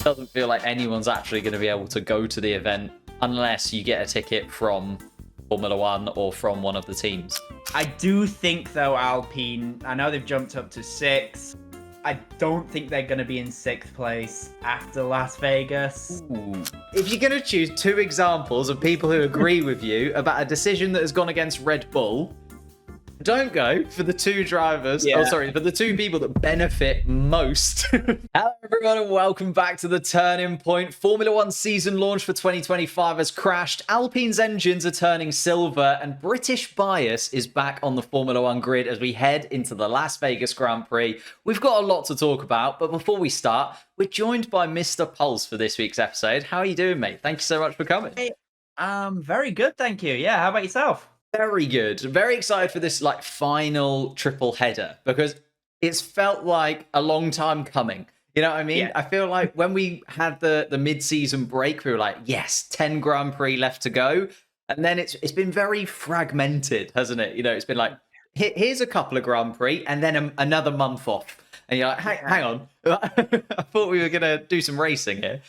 doesn't feel like anyone's actually going to be able to go to the event unless you get a ticket from Formula One or from one of the teams. I do think, though, Alpine, I know they've jumped up to 6. I don't think they're going to be in 6th place after Las Vegas. Ooh. If you're going to choose 2 examples of people who agree with you about a decision that has gone against Red Bull, don't go for the 2 drivers. Yeah. Oh, sorry, for the 2 people that benefit most. Hello, everyone, and welcome back to the Turning Point. Formula One season launch for 2025 has crashed. Alpine's engines are turning silver, and British bias is back on the Formula One grid as we head into the Las Vegas Grand Prix. We've got a lot to talk about, but before we start, we're joined by Mr. Pulse for this week's episode. How are you doing, mate? Thank you so much for coming. Hey, very good, thank you. Yeah, how about yourself? Very good. Very excited for this final triple header because it's felt like a long time coming. You know what I mean? Yeah. I feel like when we had the mid-season break, we were like, yes, 10 Grand Prix left to go. And then it's been very fragmented, hasn't it? You know, it's been like, here's a couple of Grand Prix and then another month off. And you're like, hang on. I thought we were going to do some racing here.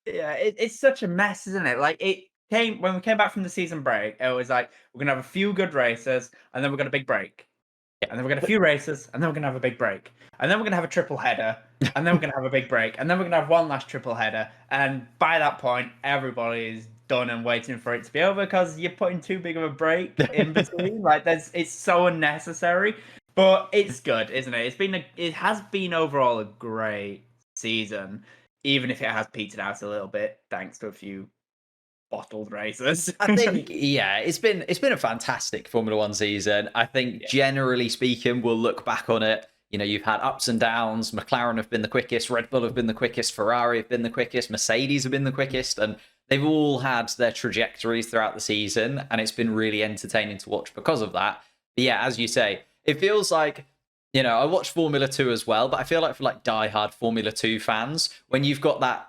Yeah, it's such a mess, isn't it? Like, when we came back from the season break, it was like, we're going to have a few good races, and then we're going to have a big break. And then we're going to have a few races, and then we're going to have a big break. And then we're going to have a triple header, and then we're going to have a big break. And then we're going to have one last triple header. And by that point, everybody is done and waiting for it to be over because you're putting too big of a break in between. It's so unnecessary. But it's good, isn't it? It has been overall a great season, even if it has petered out a little bit, thanks to a few bottled races. I think, yeah, it's been a fantastic Formula One season. I think generally speaking, we'll look back on it. You know, you've had ups and downs. McLaren have been the quickest, Red Bull have been the quickest, Ferrari have been the quickest, Mercedes have been the quickest, and they've all had their trajectories throughout the season, and it's been really entertaining to watch because of that. But yeah, as you say, it feels like, you know, I watched Formula 2 as well, but I feel like for diehard Formula 2 fans, when you've got that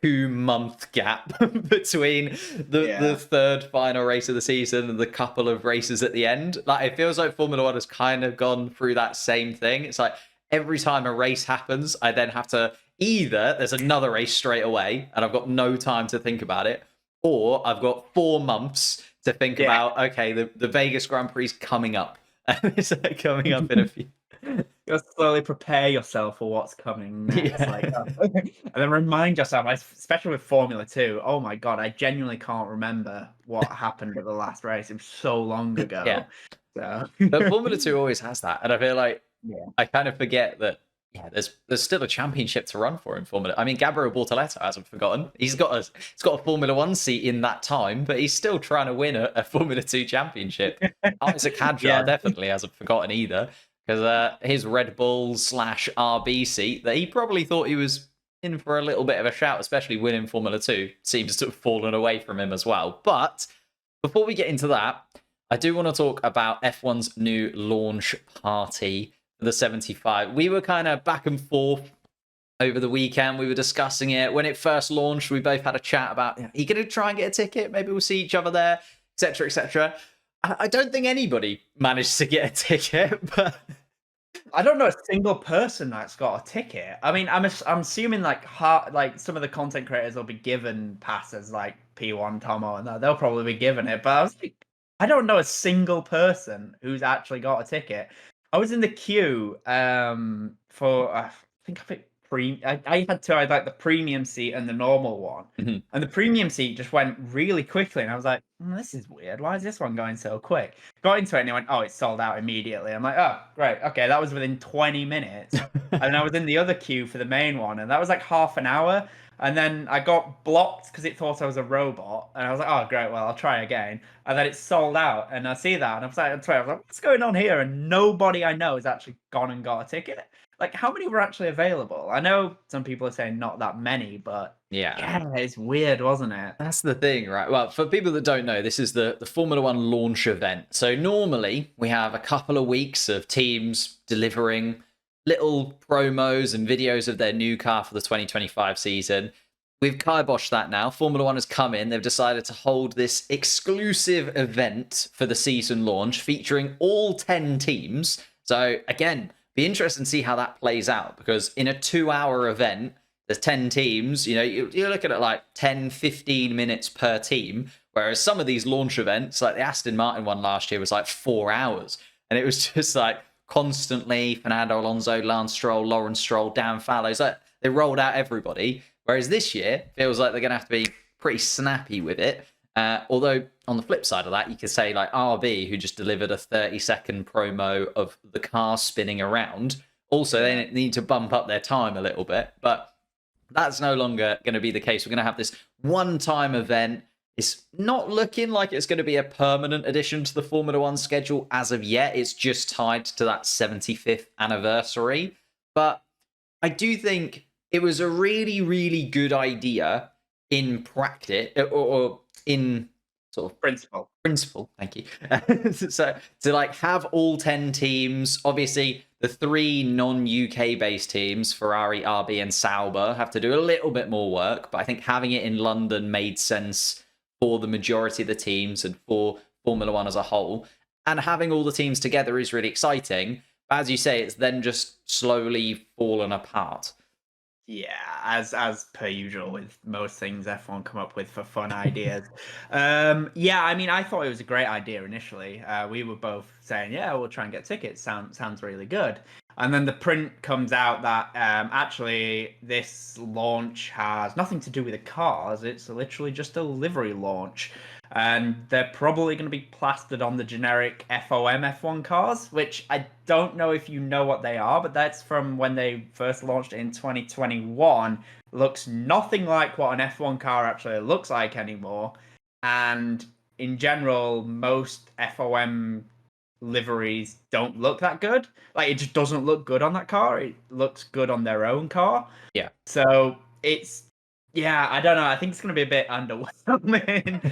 2-month gap between the third final race of the season and the couple of races at the end, it feels like Formula One has kind of gone through that same thing. It's like every time a race happens, I then have to either there's another race straight away and I've got no time to think about it, or I've got 4 months to think about, okay, the Vegas Grand Prix is coming up. And it's coming up in a few. You'll slowly prepare yourself for what's coming next. And then remind yourself, especially with Formula 2, oh my God, I genuinely can't remember what happened at the last race. It was so long ago. Yeah. So. But Formula 2 always has that. And I feel like I kind of forget that there's still a championship to run for in Formula. I mean, Gabriel Bortoleto hasn't forgotten. He's got a Formula 1 seat in that time, but he's still trying to win a Formula 2 championship. Isaac Hadjar definitely hasn't forgotten either, because his Red Bull / RB seat that he probably thought he was in for a little bit of a shout, especially winning Formula 2, seems to have fallen away from him as well. But before we get into that, I do want to talk about F1's new launch party, the 75. We were kind of back and forth over the weekend. We were discussing it. When it first launched, we both had a chat about, are you going to try and get a ticket? Maybe we'll see each other there, etc., etc. I don't think anybody managed to get a ticket, but I don't know a single person that's got a ticket. I mean, I'm assuming some of the content creators will be given passes, like P1 Tomo, and they'll probably be given it. But I was like, I don't know a single person who's actually got a ticket. I was in the queue for I picked I had two. I had the premium seat and the normal one, and the premium seat just went really quickly, and I was like, "This is weird. Why is this one going so quick?" Got into it, and it went, "Oh, it's sold out immediately." I'm like, "Oh, great. Okay, that was within 20 minutes." And then I was in the other queue for the main one, and that was like half an hour. And then I got blocked because it thought I was a robot, and I was like, "Oh, great. Well, I'll try again." And then it's sold out, and I see that, and I was like, "What's going on here?" And nobody I know has actually gone and got a ticket. Like, how many were actually available? I know some people are saying not that many, but yeah, it's weird, wasn't it? That's the thing, right? Well, for people that don't know, this is the Formula One launch event. So normally we have a couple of weeks of teams delivering little promos and videos of their new car for the 2025 season. We've kiboshed that now. Formula One has come in. They've decided to hold this exclusive event for the season launch featuring all 10 teams. So again, be interesting to see how that plays out, because in a 2-hour event, there's 10 teams, you know, you're looking at like 10, 15 minutes per team. Whereas some of these launch events, like the Aston Martin one last year, was like 4 hours. And it was just like constantly Fernando Alonso, Lance Stroll, Lawrence Stroll, Dan Fallows. Like, they rolled out everybody. Whereas this year, feels like they're going to have to be pretty snappy with it. Although on the flip side of that, you could say like RB, who just delivered a 30-second promo of the car spinning around. Also, they need to bump up their time a little bit. But that's no longer going to be the case. We're going to have this one-time event. It's not looking like it's going to be a permanent addition to the Formula One schedule as of yet. It's just tied to that 75th anniversary. But I do think it was a really, really good idea in practice, or in sort of principle. Thank you. So to like have all 10 teams, obviously the 3 non-UK based teams, Ferrari, RB, and Sauber, have to do a little bit more work. But I think having it in London made sense for the majority of the teams and for Formula One as a whole. And having all the teams together is really exciting. But as you say, it's then just slowly fallen apart. Yeah, as per usual with most things F1 come up with for fun ideas. Yeah, I mean, I thought it was a great idea initially. We were both saying, yeah, we'll try and get tickets. Sounds really good. And then the print comes out that actually this launch has nothing to do with the cars. It's literally just a livery launch. And they're probably going to be plastered on the generic FOM F1 cars, which I don't know if you know what they are, but that's from when they first launched in 2021. Looks nothing like what an F1 car actually looks like anymore. And in general, most FOM liveries don't look that good. Like, it just doesn't look good on that car. It looks good on their own car. Yeah. So it's, yeah, I don't know. I think it's going to be a bit underwhelming.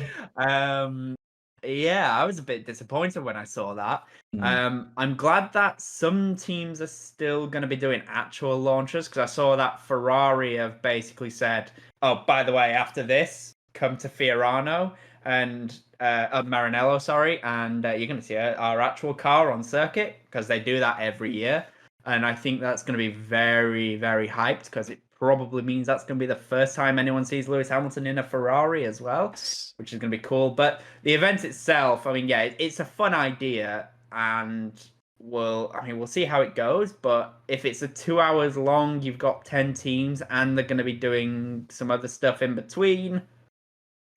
Yeah, I was a bit disappointed when I saw that. I'm glad that some teams are still going to be doing actual launches, because I saw that Ferrari have basically said, oh, by the way, after this, come to Fiorano and Maranello, sorry, and you're going to see our actual car on circuit, because they do that every year. And I think that's going to be very, very hyped, because it probably means that's going to be the first time anyone sees Lewis Hamilton in a Ferrari as well, which is going to be cool. But the event itself, I mean, yeah, it's a fun idea, and we'll see how it goes. But if it's 2 hours long, you've got 10 teams, and they're going to be doing some other stuff in between.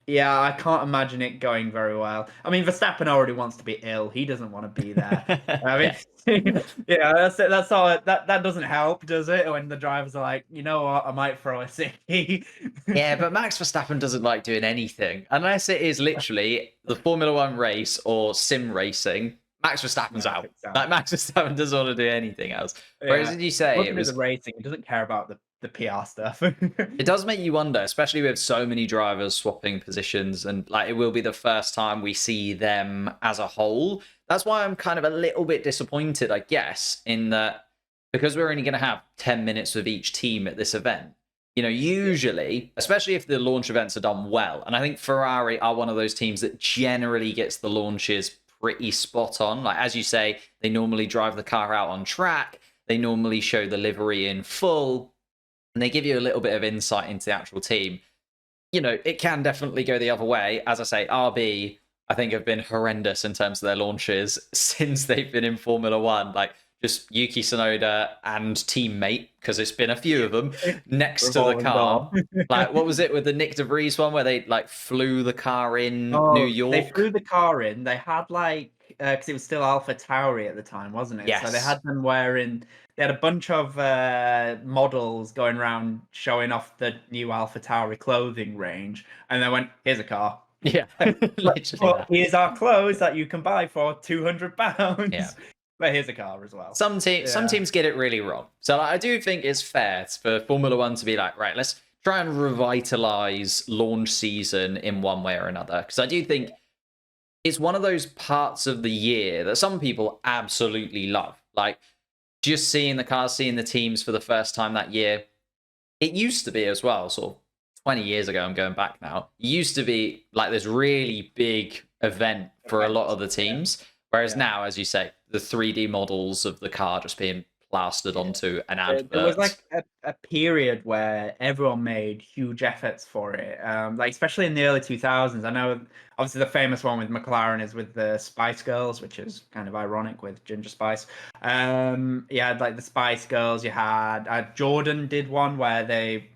Yeah, I can't imagine it going very well. I mean, Verstappen already wants to be ill. He doesn't want to be there. I mean, yeah, that's it. That's all. That doesn't help, does it? When the drivers are like, you know what, I might throw a sickie. Yeah, but Max Verstappen doesn't like doing anything unless it is literally the Formula One race or sim racing. Max Verstappen's out. Like, Max Verstappen doesn't want to do anything else. Whereas, as you say, it was the racing. He doesn't care about the PR stuff. It does make you wonder, especially with so many drivers swapping positions, and like it will be the first time we see them as a whole. That's why I'm kind of a little bit disappointed, I guess, in that, because we're only going to have 10 minutes with each team at this event. You know, usually, especially if the launch events are done well, and I think Ferrari are one of those teams that generally gets the launches pretty spot on. Like, as you say, they normally drive the car out on track. They normally show the livery in full. And they give you a little bit of insight into the actual team. You know, it can definitely go the other way. As I say, RB, I think, have been horrendous in terms of their launches since they've been in Formula One. Like, just Yuki Tsunoda and teammate, because it's been a few of them, next to the car. Like, what was it with the Nick De Vries one, where they, like, flew the car in New York? They flew the car in. They had, like, because it was still Alpha Tauri at the time, wasn't it? Yes. So they had them wearing... They had a bunch of models going around showing off the new Alpha Tauri clothing range, and they went, "Here's a car." Yeah, literally. Here's our clothes that you can buy for £200. Yeah. But here's a car as well. Some teams get it really wrong. So I do think it's fair for Formula One to be like, right, let's try and revitalize launch season in one way or another. Because I do think it's one of those parts of the year that some people absolutely love. Like, just seeing the cars, seeing the teams for the first time that year. It used to be as well, sort of 20 years ago, I'm going back now. It used to be like this really big event for a lot of the teams. Whereas now, as you say, the 3D models of the car just being plastered onto an There was advert. like a period where everyone made huge efforts for it, like especially in the early 2000s. I know, obviously, the famous one with McLaren is with the Spice Girls, which is kind of ironic with Ginger Spice. You had like the Spice Girls. You had Jordan did one where they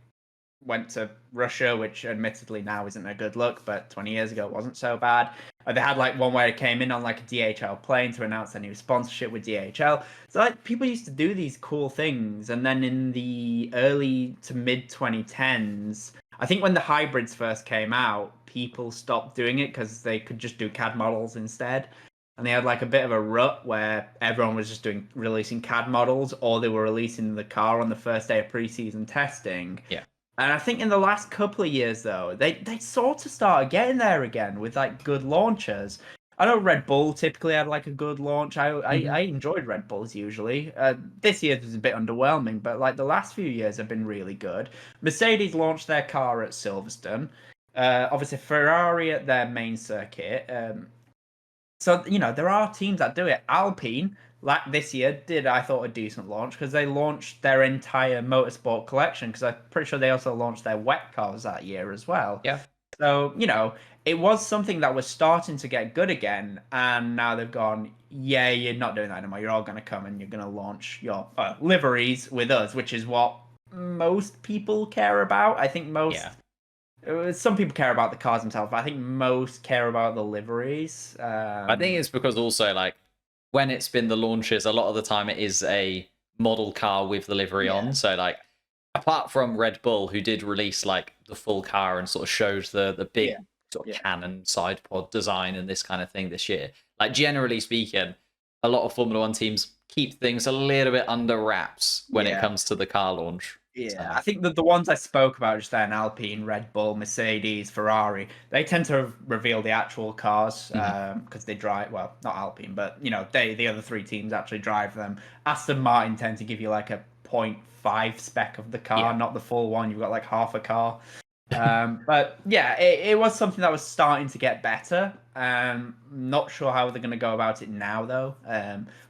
went to Russia, which admittedly now isn't a good look, but 20 years ago it wasn't so bad. They had like one where it came in on like a DHL plane to announce their new sponsorship with DHL. So like people used to do these cool things, and then in the early to mid 2010s, I think when the hybrids first came out, people stopped doing it because they could just do CAD models instead. And they had like a bit of a rut where everyone was just releasing CAD models, or they were releasing the car on the first day of preseason testing. Yeah. And I think in the last couple of years, though, they sort of started getting there again with like good launches. I know Red Bull typically had like a good launch. I enjoyed Red Bulls usually. This year was a bit underwhelming, but like the last few years have been really good. Mercedes launched their car at Silverstone. Obviously Ferrari at their main circuit. So there are teams that do it. Alpine, like this year, did I thought a decent launch because they launched their entire motorsport collection. Because I'm pretty sure they also launched their wet cars that year as well. Yeah. So it was something that was starting to get good again, and now they've gone. Yeah, you're not doing that anymore. You're all going to come and you're going to launch your liveries with us, which is what most people care about. I think most. Yeah. Some people care about the cars themselves, but I think most care about the liveries. I think it's because also like when it's been the launches, a lot of the time it is a model car with the livery on. So like apart from Red Bull, who did release like the full car and sort of showed the big sort of cannon side pod design and this kind of thing this year, like generally speaking, a lot of Formula One teams keep things a little bit under wraps when it comes to the car launch. Yeah, I think that the ones I spoke about just then, Alpine, Red Bull, Mercedes, Ferrari, they tend to reveal the actual cars because they drive, well, not Alpine, but the other three teams actually drive them. Aston Martin tend to give you like a 0.5 spec of the car, not the full one. You've got like half a car. But yeah, it was something that was starting to get better. Not sure how they're going to go about it now, though.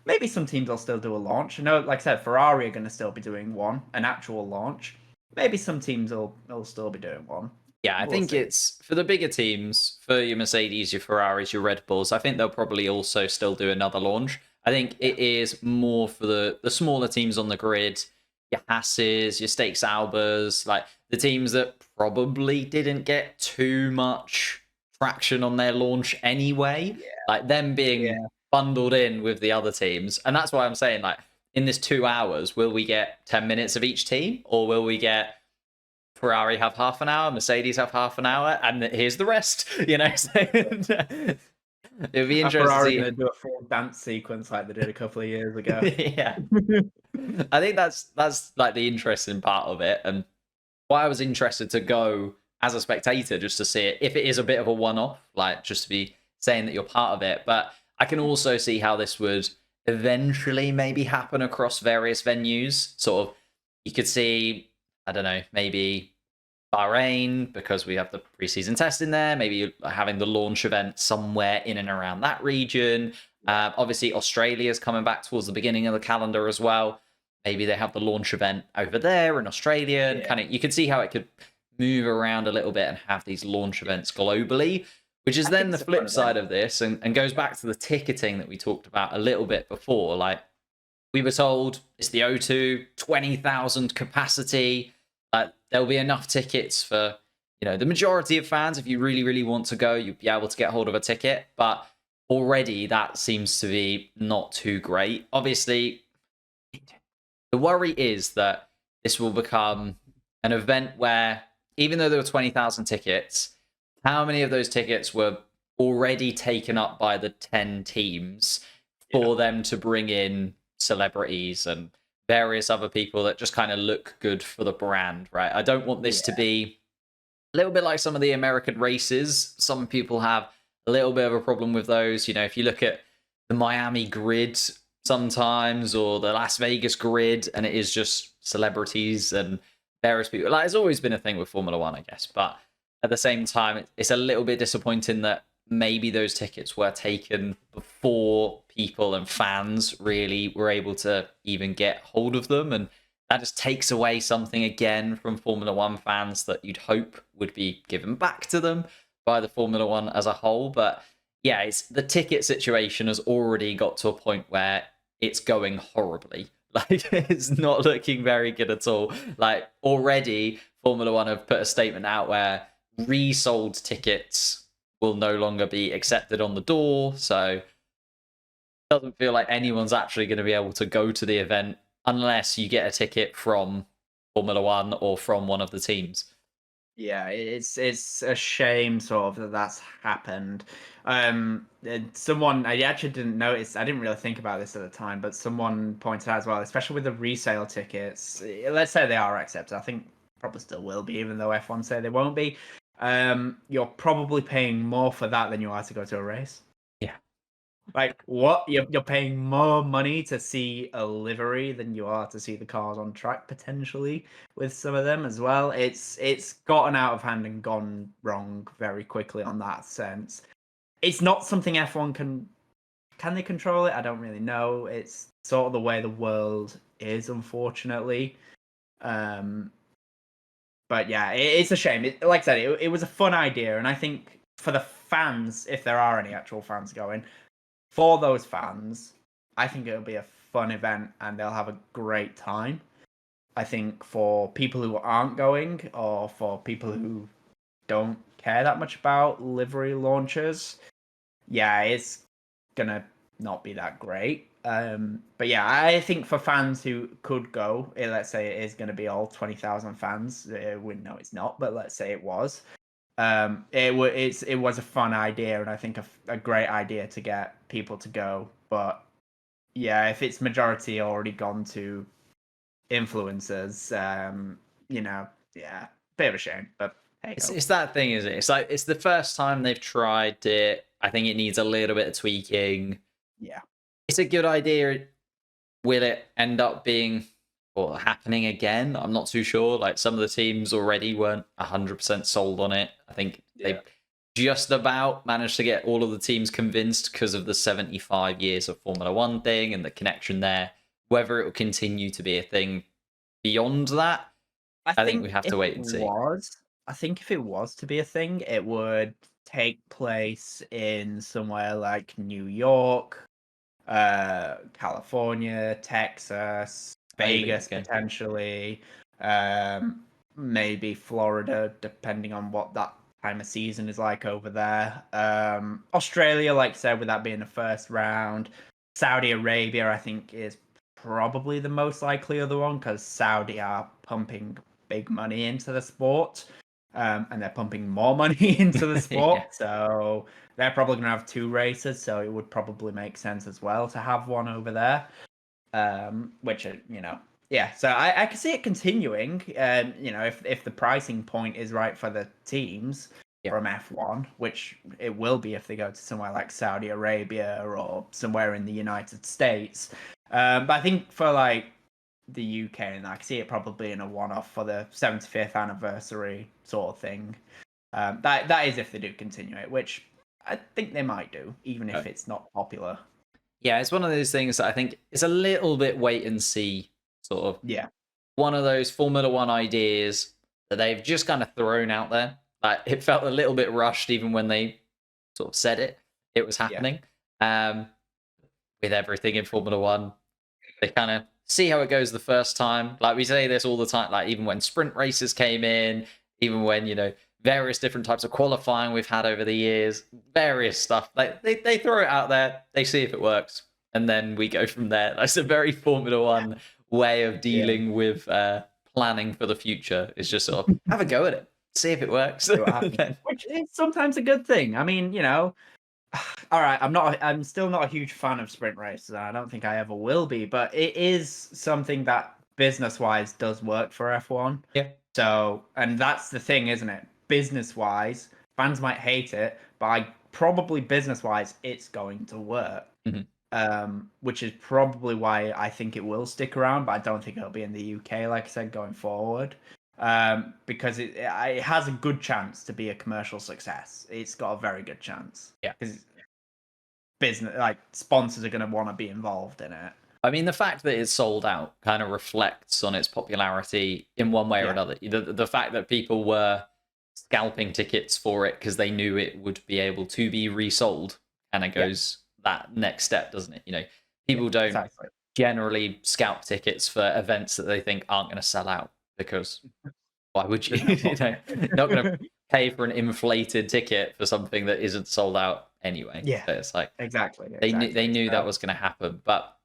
Maybe some teams will still do a launch. I know, like I said, Ferrari are going to still be doing an actual launch. Maybe some teams will still be doing one. Yeah, I think it's for the bigger teams, for your Mercedes, your Ferraris, your Red Bulls. I think they'll probably also still do another launch. I think it is more for the smaller teams on the grid, your Hasses, your Stakes Albers, like the teams that probably didn't get too much traction on their launch anyway. Like them being bundled in with the other teams. And that's why I'm saying, like, in this 2 hours, will we get 10 minutes of each team? Or will we get Ferrari have half an hour, Mercedes have half an hour, and here's the rest? So it would be interesting. Ferrari going to do a full dance sequence like they did a couple of years ago. Yeah. I think that's like the interesting part of it. And why I was interested to go as a spectator just to see it, if it is a bit of a one-off, like just to be saying that you're part of it. But I can also see how this would eventually maybe happen across various venues. Sort of, you could see, I don't know, maybe Bahrain, because we have the preseason testing there, maybe having the launch event somewhere in and around that region. Obviously, Australia is coming back towards the beginning of the calendar as well. Maybe they have the launch event over there in Australia. And kind of, you could see how it could move around a little bit and have these launch events globally, which is then the flip side of this and goes back to the ticketing that we talked about a little bit before. Like, we were told it's the O2, 20,000 capacity. There'll be enough tickets for, the majority of fans. If you really, really want to go, you'll be able to get hold of a ticket. But already that seems to be not too great. Obviously, the worry is that this will become an event where, even though there were 20,000 tickets, how many of those tickets were already taken up by the 10 teams for them to bring in celebrities and various other people that just kind of look good for the brand, right? I don't want this to be a little bit like some of the American races. Some people have a little bit of a problem with those. If you look at the Miami grid sometimes, or the Las Vegas grid, and it is just celebrities and various people. Like, it's always been a thing with Formula One, I guess. But at the same time, it's a little bit disappointing that maybe those tickets were taken before people and fans really were able to even get hold of them. And that just takes away something again from Formula One fans that you'd hope would be given back to them by the Formula One as a whole. But yeah, it's the ticket situation has already got to a point where it's going horribly. Like it's not looking very good at all. Like already Formula One have put a statement out where resold tickets will no longer be accepted on the door. So it doesn't feel like anyone's actually going to be able to go to the event unless you get a ticket from Formula One or from one of the teams. Yeah, it's a shame sort of that that's happened. Someone I actually didn't notice. I didn't really think about this at the time, but someone pointed out as well, especially with the resale tickets. Let's say they are accepted. I think probably still will be, even though F1 say they won't be. You're probably paying more for that than you are to go to a race. Yeah. Like what? You're paying more money to see a livery than you are to see the cars on track potentially with some of them as well. It's gotten out of hand and gone wrong very quickly on that sense. It's not something F1 can they control it? I don't really know. It's sort of the way the world is, unfortunately. But yeah, it's a shame. Like I said, it was a fun idea, and I think for the fans, if there are any actual fans going, for those fans, I think it'll be a fun event and they'll have a great time. I think for people who aren't going, or for people who don't care that much about livery launches, yeah, it's gonna not be that great. But yeah, I think for fans who could go, let's say it is going to be all 20,000 fans. We know it's not, but let's say it was. It was a fun idea, and I think a great idea to get people to go. But yeah, if it's majority already gone to influencers, yeah, bit of a shame. But hey, It's that thing, is it? It's like it's the first time they've tried it. I think it needs a little bit of tweaking. yeah, It's a good idea. Will it end up being or happening again? I'm not too sure. Like some of the teams already weren't 100% sold on it. I think they just about managed to get all of the teams convinced because of the 75 years of Formula One thing and the connection there. Whether it will continue to be a thing beyond that, I think we have to wait and see. I think if it was to be a thing, it would take place in somewhere like New York, California, Texas, Maybe, Vegas okay. potentially, maybe Florida, depending on what that time of season is like over there. Australia, like I said, with that being the first round. Saudi Arabia, I think, is probably the most likely other one because Saudi are pumping big money into the sport. And they're pumping more money into the sport. Yeah. So they're probably going to have two races. So it would probably make sense as well to have one over there. Which, yeah. So I can see it continuing. If the pricing point is right for the teams from F1, which it will be if they go to somewhere like Saudi Arabia or somewhere in the United States. But I think for like the UK, and I can see it probably in a one-off for the 75th anniversary sort of thing. That is if they do continue it, which I think they might do, even if it's not popular. Yeah, it's one of those things that I think it's a little bit wait and see, sort of. Yeah. One of those Formula One ideas that they've just kind of thrown out there. Like it felt a little bit rushed, even when they sort of said it was happening. With everything in Formula One, they kind of see how it goes the first time. Like we say this all the time. Like even when sprint races came in, even when various different types of qualifying we've had over the years, various stuff. Like they throw it out there, they see if it works, and then we go from there. That's a very Formula One way of dealing with planning for the future. Is just sort of have a go at it, see if it works. Which is sometimes a good thing. I mean, all right, I'm still not a huge fan of sprint races. I don't think I ever will be, but it is something that business-wise does work for F1. Yeah. So, and that's the thing, isn't it? Business-wise, fans might hate it, but probably business-wise, it's going to work. Which is probably why I think it will stick around, but I don't think it'll be in the UK, like I said, going forward. because it has a good chance to be a commercial success. It's got a very good chance. Yeah. Because business, like sponsors, are going to want to be involved in it. I mean, the fact that it's sold out kind of reflects on its popularity in one way or Yeah. another. The fact that people were scalping tickets for it because they knew it would be able to be resold kind of goes that next step, doesn't it? People don't Exactly. generally scalp tickets for events that they think aren't going to sell out, because why would you? There's no Not going to point. pay for an inflated ticket for something that isn't sold out anyway. Yeah. So it's like Exactly. they knew that was going to happen. But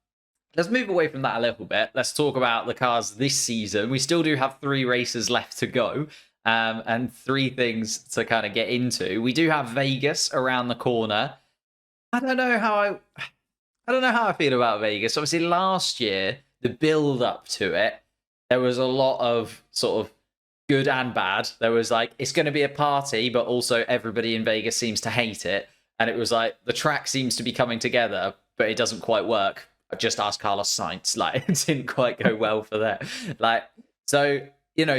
let's move away from that a little bit. Let's talk about the cars this season. We still do have 3 races left to go, and 3 things to kind of get into. We do have Vegas around the corner. I don't know how I feel about Vegas. Obviously, last year, the build up to it, there was a lot of sort of good and bad. There was like, it's going to be a party, but also everybody in Vegas seems to hate it. And it was like, the track seems to be coming together, but it doesn't quite work. Just ask Carlos Sainz. Like, it didn't quite go well for that. Like, so,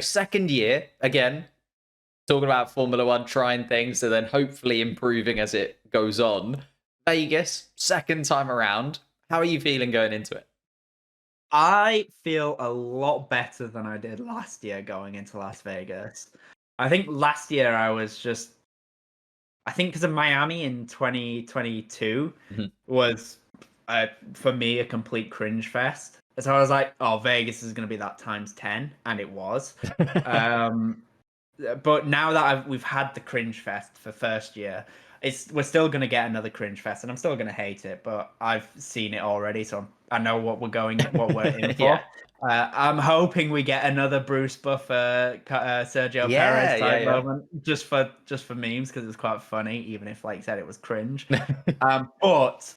second year, again, talking about Formula One, trying things and then hopefully improving as it goes on. Vegas, second time around. How are you feeling going into it? I feel a lot better than I did last year going into Las Vegas. I think last year I think because of Miami in 2022 was, for me, a complete cringe fest. So I was like, oh, Vegas is going to be that times 10, and it was. But now that we've had the cringe fest for first year, we're still going to get another cringe fest, and I'm still going to hate it, but I've seen it already, so I know what we're in for. Yeah. I'm hoping we get another Bruce Buffer, Sergio Perez type moment, just for memes, because it's quite funny, even if, like I said, it was cringe. But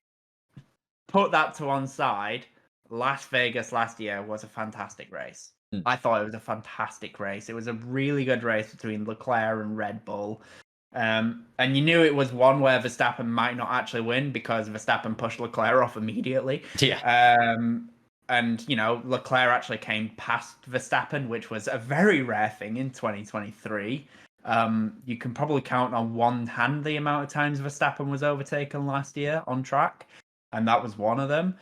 put that to one side. Las Vegas last year was a fantastic race. I thought it was a fantastic race. It was a really good race between Leclerc and Red Bull. And you knew it was one where Verstappen might not actually win because Verstappen pushed Leclerc off immediately. Yeah. And, Leclerc actually came past Verstappen, which was a very rare thing in 2023. You can probably count on one hand the amount of times Verstappen was overtaken last year on track, and that was one of them.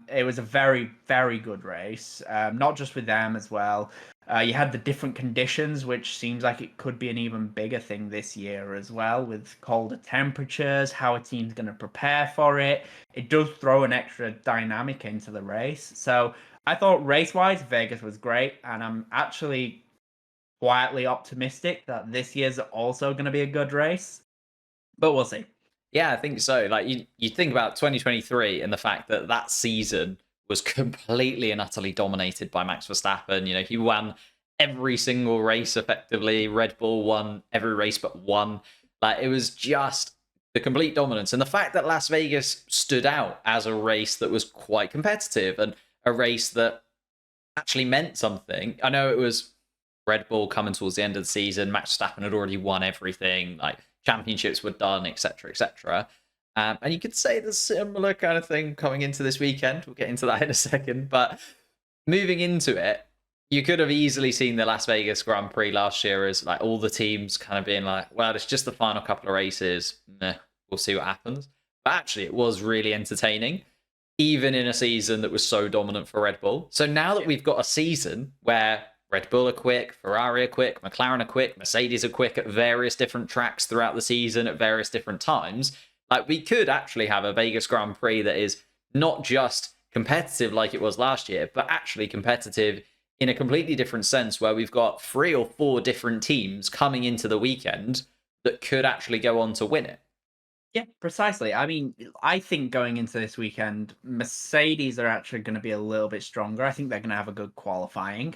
It was a very, very good race, not just with them as well. You had the different conditions, which seems like it could be an even bigger thing this year as well, with colder temperatures, how a team's going to prepare for it. It does throw an extra dynamic into the race. So I thought race-wise, Vegas was great, and I'm actually quietly optimistic that this year's also going to be a good race, but we'll see. Yeah, I think so. Like, you think about 2023 and the fact that that season was completely and utterly dominated by Max Verstappen. He won every single race effectively. Red Bull won every race but one. Like, it was just the complete dominance. And the fact that Las Vegas stood out as a race that was quite competitive and a race that actually meant something. I know it was Red Bull coming towards the end of the season. Max Verstappen had already won everything. Like, championships were done, etc., etc. And you could say the similar kind of thing coming into this weekend. We'll get into that in a second. But moving into it, you could have easily seen the Las Vegas Grand Prix last year as like all the teams kind of being like, well, it's just the final couple of races. We'll see what happens. But actually, it was really entertaining, even in a season that was so dominant for Red Bull. So now that we've got a season where Red Bull are quick, Ferrari are quick, McLaren are quick, Mercedes are quick at various different tracks throughout the season at various different times. Like, we could actually have a Vegas Grand Prix that is not just competitive like it was last year, but actually competitive in a completely different sense, where we've got 3 or 4 different teams coming into the weekend that could actually go on to win it. Yeah, precisely. I mean, I think going into this weekend, Mercedes are actually going to be a little bit stronger. I think they're going to have a good qualifying.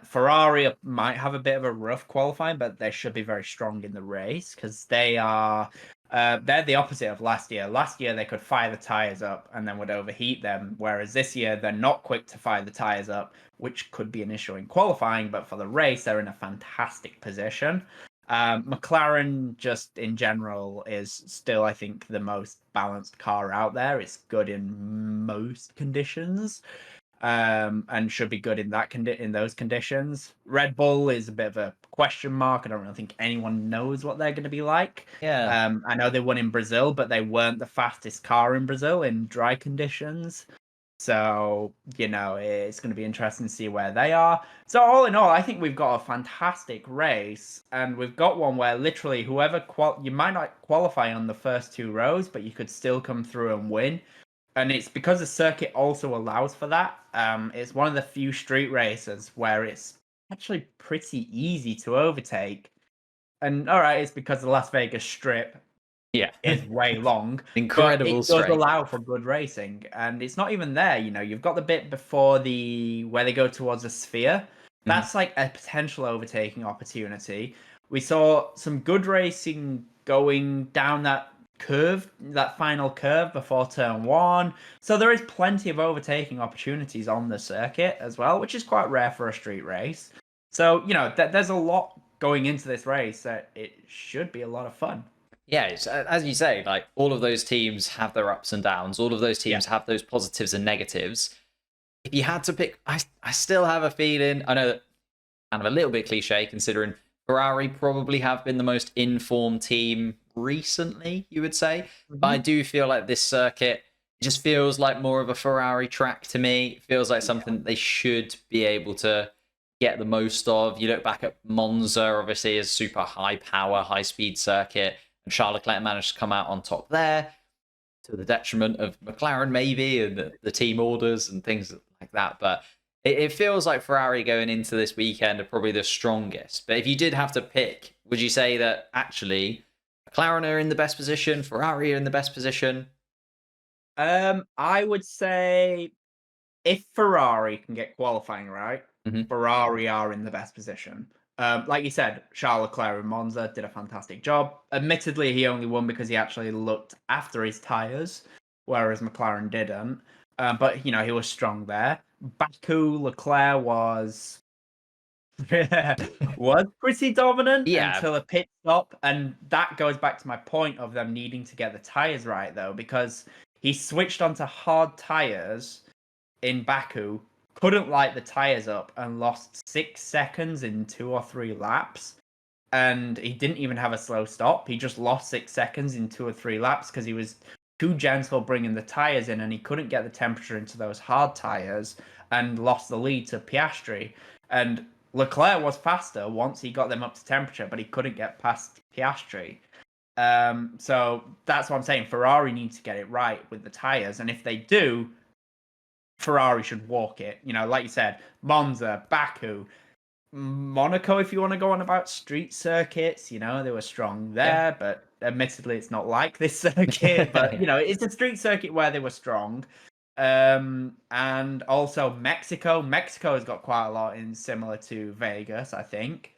Ferrari might have a bit of a rough qualifying, but they should be very strong in the race because they're the opposite of last year. Last year, they could fire the tires up and then would overheat them, whereas this year, they're not quick to fire the tires up, which could be an issue in qualifying, but for the race, they're in a fantastic position. McLaren, just in general, is still, I think, the most balanced car out there. It's good in most conditions. and should be good in in those conditions. Red Bull is a bit of a question mark. I don't really think anyone knows what they're going to be like. Yeah. I know they won in Brazil, but they weren't the fastest car in Brazil in dry conditions. So, it's going to be interesting to see where they are. So, all in all, I think we've got a fantastic race, and we've got one where literally whoever you might not qualify on the first two rows, but you could still come through and win. And it's because the circuit also allows for that. It's one of the few street races where it's actually pretty easy to overtake. And all right, it's because the Las Vegas Strip Yeah. is way long, but Incredible it does straight. allow for good racing. And it's not even there. You've got the bit before where they go towards a sphere. That's like a potential overtaking opportunity. We saw some good racing going down that curve, that final curve before turn one. So there is plenty of overtaking opportunities on the circuit as well, which is quite rare for a street race. So, there's a lot going into this race that it should be a lot of fun. Yeah, as you say, like all of those teams have their ups and downs. All of those teams Yeah. have those positives and negatives. If you had to pick, I still have a feeling. I know that kind of a little bit cliche considering Ferrari probably have been the most informed team recently, you would say. But I do feel like this circuit just feels like more of a Ferrari track to me. It feels like something that they should be able to get the most of. You look back at Monza, obviously, as super high power, high speed circuit, and Charles Leclerc managed to come out on top there to the detriment of McLaren, maybe, and the team orders and things like that. But it feels like Ferrari going into this weekend are probably the strongest. But if you did have to pick, would you say that actually McLaren are in the best position, Ferrari are in the best position? I would say if Ferrari can get qualifying right, Mhm. Ferrari are in the best position. Like you said, Charles Leclerc in Monza did a fantastic job. Admittedly, he only won because he actually looked after his tyres, whereas McLaren didn't. But he was strong there. Baku, Leclerc was was pretty dominant Yeah, until a pit stop, and that goes back to my point of them needing to get the tyres right, though, because he switched onto hard tyres in Baku, couldn't light the tyres up, and lost 6 seconds in 2 or 3 laps. And he didn't even have a slow stop. He just lost 6 seconds in 2 or 3 laps because he was too gentle bringing the tyres in, and he couldn't get the temperature into those hard tyres and lost the lead to Piastri. And Leclerc was faster once he got them up to temperature, but he couldn't get past Piastri. So that's what I'm saying. Ferrari needs to get it right with the tyres, and if they do, Ferrari should walk it. Like you said, Monza, Baku, Monaco, if you want to go on about street circuits, they were strong there, but admittedly, it's not like this circuit. But, it's a street circuit where they were strong. And also Mexico. Mexico has got quite a lot in similar to Vegas, I think,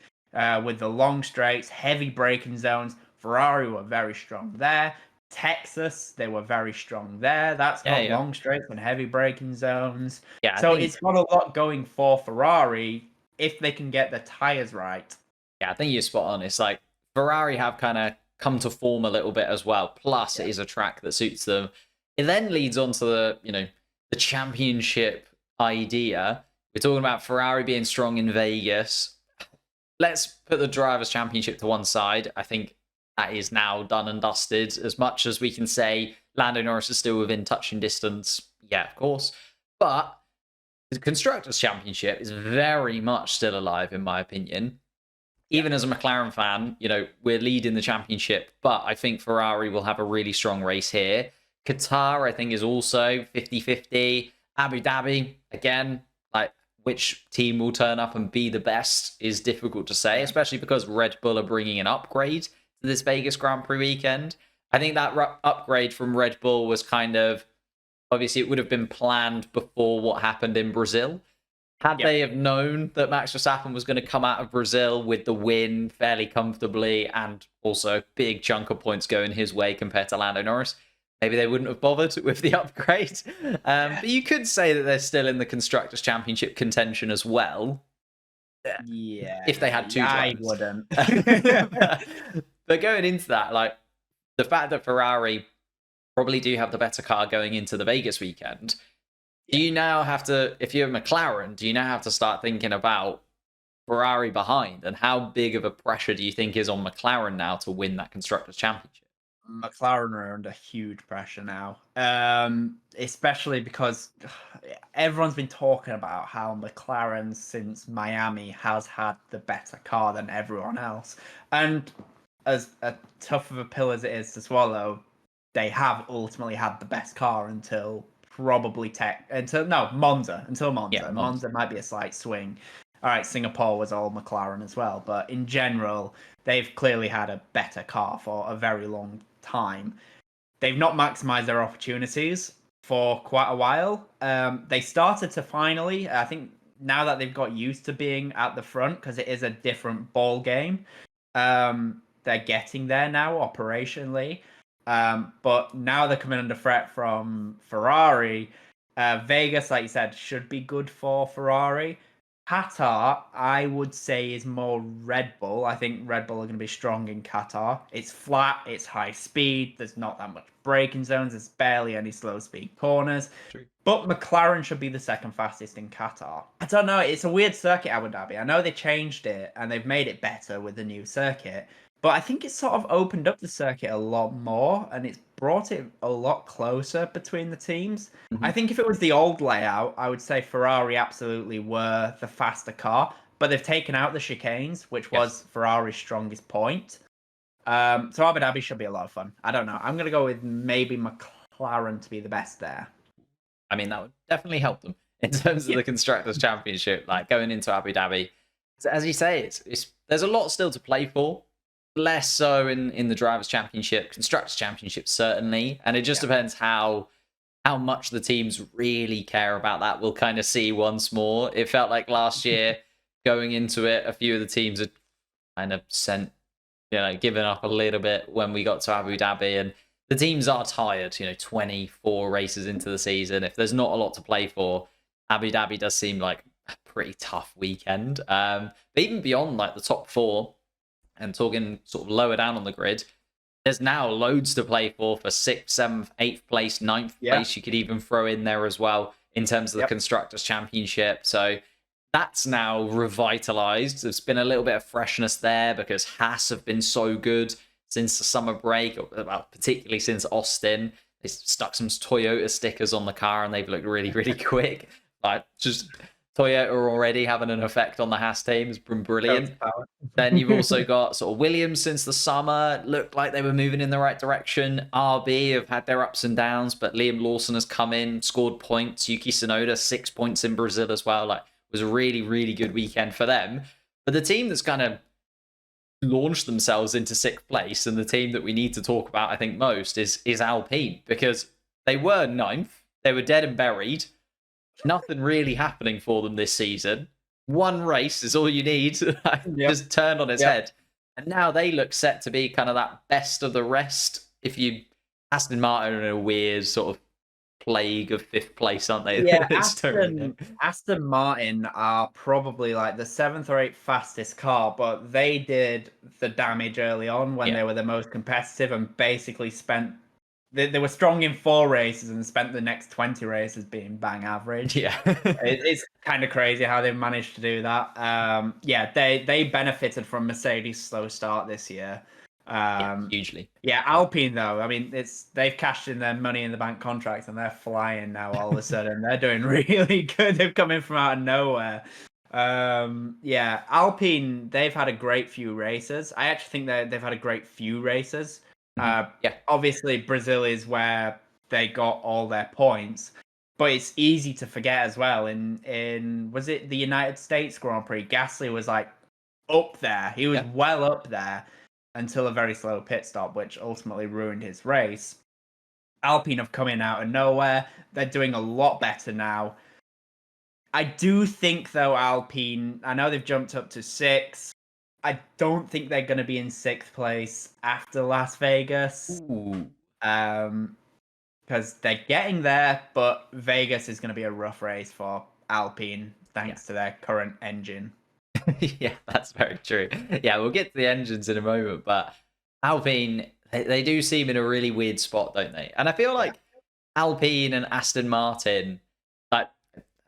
with the long straights, heavy braking zones. Ferrari were very strong there. Texas, they were very strong there. That's got yeah. long straights and heavy braking zones. Yeah, I So think it's got a lot going for Ferrari if they can get the tires right. Yeah, I think you're spot on. It's like Ferrari have kind of come to form a little bit as well. Plus, it is a track that suits them. It then leads on to the championship idea. We're talking about Ferrari being strong in Vegas. Let's put the drivers' championship to one side. I think that is now done and dusted. As much as we can say Lando Norris is still within touching distance, yeah, of course. But the Constructors' Championship is very much still alive, in my opinion. Even as a McLaren fan, we're leading the championship, but I think Ferrari will have a really strong race here. Qatar, I think, is also 50-50. Abu Dhabi, again, like which team will turn up and be the best is difficult to say, especially because Red Bull are bringing an upgrade to this Vegas Grand Prix weekend. I think that upgrade from Red Bull was kind of, obviously, it would have been planned before what happened in Brazil. Had they have known that Max Verstappen was going to come out of Brazil with the win fairly comfortably and also a big chunk of points going his way compared to Lando Norris, maybe they wouldn't have bothered with the upgrade. But you could say that they're still in the Constructors' Championship contention as well. Yeah. If they had two I drivers. wouldn't. But going into that, like the fact that Ferrari probably do have the better car going into the Vegas weekend, Do you now have to, if you're McLaren, do you now have to start thinking about Ferrari behind? And how big of a pressure do you think is on McLaren now to win that Constructors' Championship? McLaren are under huge pressure now, especially because everyone's been talking about how McLaren since Miami has had the better car than everyone else. And as tough of a pill as it is to swallow, they have ultimately had the best car until Monza. Until Monza. Yeah, Monza might be a slight swing. All right, Singapore was all McLaren as well, but in general, they've clearly had a better car for a very long time. They've not maximized their opportunities for quite a while. They started to finally, I think now that they've got used to being at the front, because it is a different ball game, they're getting there now operationally. But now they're coming under threat from Ferrari. Vegas, like you said, should be good for Ferrari. Qatar, I would say, is more Red Bull. I think Red Bull are going to be strong in Qatar. It's flat, it's high speed, there's not that much braking zones, there's barely any slow speed corners. True. But McLaren should be the second fastest in Qatar. I don't know, it's a weird circuit, Abu Dhabi. I know they changed it and they've made it better with the new circuit, but I think it's sort of opened up the circuit a lot more and it's brought it a lot closer between the teams. Mm-hmm. I think if it was the old layout, I would say Ferrari absolutely were the faster car, but they've taken out the chicanes, which was Ferrari's strongest point. So Abu Dhabi should be a lot of fun. I don't know. I'm going to go with maybe McLaren to be the best there. I mean, that would definitely help them in terms of the Constructors' Championship, like going into Abu Dhabi. As you say, there's a lot still to play for. Less so in the Drivers' Championship, Constructors' Championship certainly, and it just depends how much the teams really care about that. We'll kind of see once more. It felt like last year going into it, a few of the teams had kind of given up a little bit when we got to Abu Dhabi, and the teams are tired. 24 races into the season, if there's not a lot to play for, Abu Dhabi does seem like a pretty tough weekend. But even beyond like the top four, and talking sort of lower down on the grid, there's now loads to play for 6th, 7th, 8th place, 9th place. You could even throw in there as well in terms of the Constructors' Championship. So that's now revitalized. There's been a little bit of freshness there because Haas have been so good since the summer break, particularly since Austin. They stuck some Toyota stickers on the car and they've looked really, really quick. Toyota are already having an effect on the Haas team. It's been brilliant. Then you've also got sort of Williams since the summer. Looked like they were moving in the right direction. RB have had their ups and downs, but Liam Lawson has come in, scored points. Yuki Tsunoda, 6 points in Brazil as well. It was a really, really good weekend for them. But the team that's kind of launched themselves into 6th place, and the team that we need to talk about, I think, most is Alpine, because they were 9th. They were dead and buried. Nothing really happening for them this season. One race is all you need. Just turned on its head. And now they look set to be kind of that best of the rest. Aston Martin are in a weird sort of plague of 5th place, aren't they? Yeah, Aston Martin are probably like the 7th or 8th fastest car, but they did the damage early on when they were the most competitive and basically spent. They were strong in 4 races and spent the next 20 races being bang average. Yeah. It's kind of crazy how they've managed to do that. They benefited from Mercedes' slow start this year. Hugely. Yeah, Alpine though, I mean, they've cashed in their money in the bank contracts and they're flying now all of a sudden. They're doing really good. They've come in from out of nowhere. Alpine, they've had a great few races. I actually think they've had a great few races. Obviously Brazil is where they got all their points, but it's easy to forget as well. In was it the United States Grand Prix, Gasly was like up there. He was well up there until a very slow pit stop, which ultimately ruined his race. Alpine have come in out of nowhere. They're doing a lot better now. I do think though Alpine, I know they've jumped up to 6. I don't think they're going to be in 6th place after Las Vegas. Because they're getting there, but Vegas is going to be a rough race for Alpine thanks to their current engine. Yeah, that's very true. Yeah, we'll get to the engines in a moment, but Alpine, they do seem in a really weird spot, don't they? And I feel like Alpine and Aston Martin, like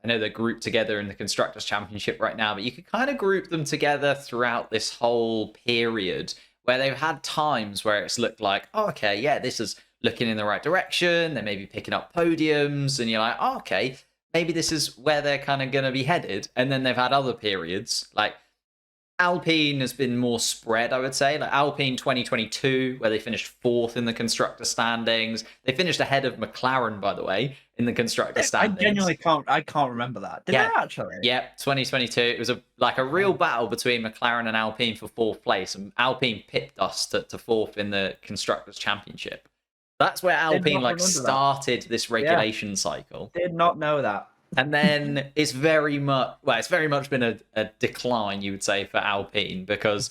I know they're grouped together in the Constructors' Championship right now, but you could kind of group them together throughout this whole period where they've had times where it's looked like, oh, okay, yeah, this is looking in the right direction. They may be picking up podiums, and you're like, oh, okay, maybe this is where they're kind of going to be headed. And then they've had other periods, like Alpine has been more spread, I would say. Like Alpine 2022, where they finished fourth in the constructor standings. They finished ahead of McLaren, by the way, in the constructor standings. I genuinely can't remember that. Did they actually? Yeah, 2022. It was a real battle between McLaren and Alpine for fourth place, and Alpine pipped us to fourth in the constructors championship. That's where Alpine started this regulation cycle. Did not know that. And then it's very much been a decline, you would say, for Alpine, because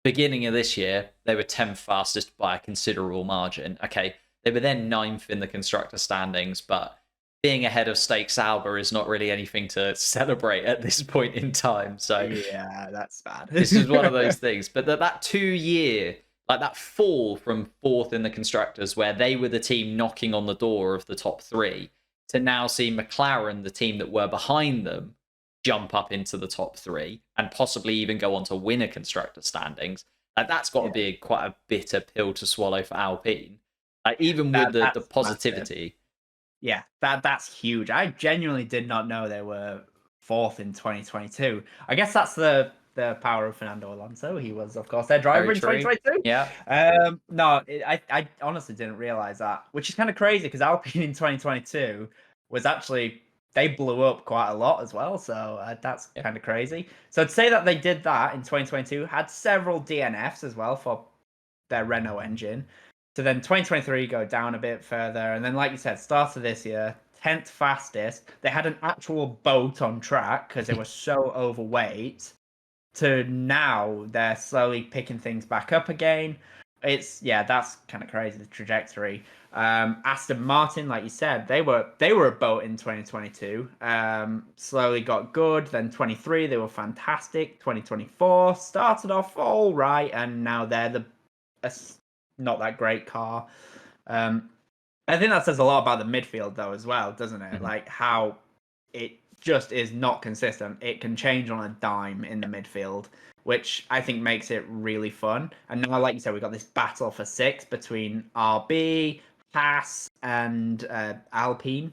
beginning of this year, they were 10th fastest by a considerable margin. Okay, they were then 9th in the constructor standings, but being ahead of Stake Sauber is not really anything to celebrate at this point in time. So yeah, that's bad. This is one of those things. But that 2 year, like that fall from fourth in the constructors, where they were the team knocking on the door of the top three, to now see McLaren, the team that were behind them, jump up into the top three and possibly even go on to win a constructor standings. Like that's got to be quite a bitter pill to swallow for Alpine. Like even with the positivity. Massive. Yeah, that's huge. I genuinely did not know they were fourth in 2022. I guess that's the power of Fernando Alonso. He was, of course, their driver in 2022. Yeah. No, I honestly didn't realize that, which is kind of crazy because Alpine in 2022 was actually, they blew up quite a lot as well. So that's kind of crazy. So to say that they did that in 2022, had several DNFs as well for their Renault engine. So then 2023 go down a bit further. And then, like you said, start of this year, 10th fastest. They had an actual boat on track because they were so overweight. To now, they're slowly picking things back up again. That's kind of crazy, the trajectory. Aston Martin, like you said, they were a boat in 2022. Slowly got good. Then 23, they were fantastic. 2024 started off all right, and now they're not that great car. I think that says a lot about the midfield, though, as well, doesn't it? Mm-hmm. Like how it just is not consistent. It can change on a dime in the midfield, which I think makes it really fun. And now, like you said, we've got this battle for sixth between RB, Haas, and Alpine,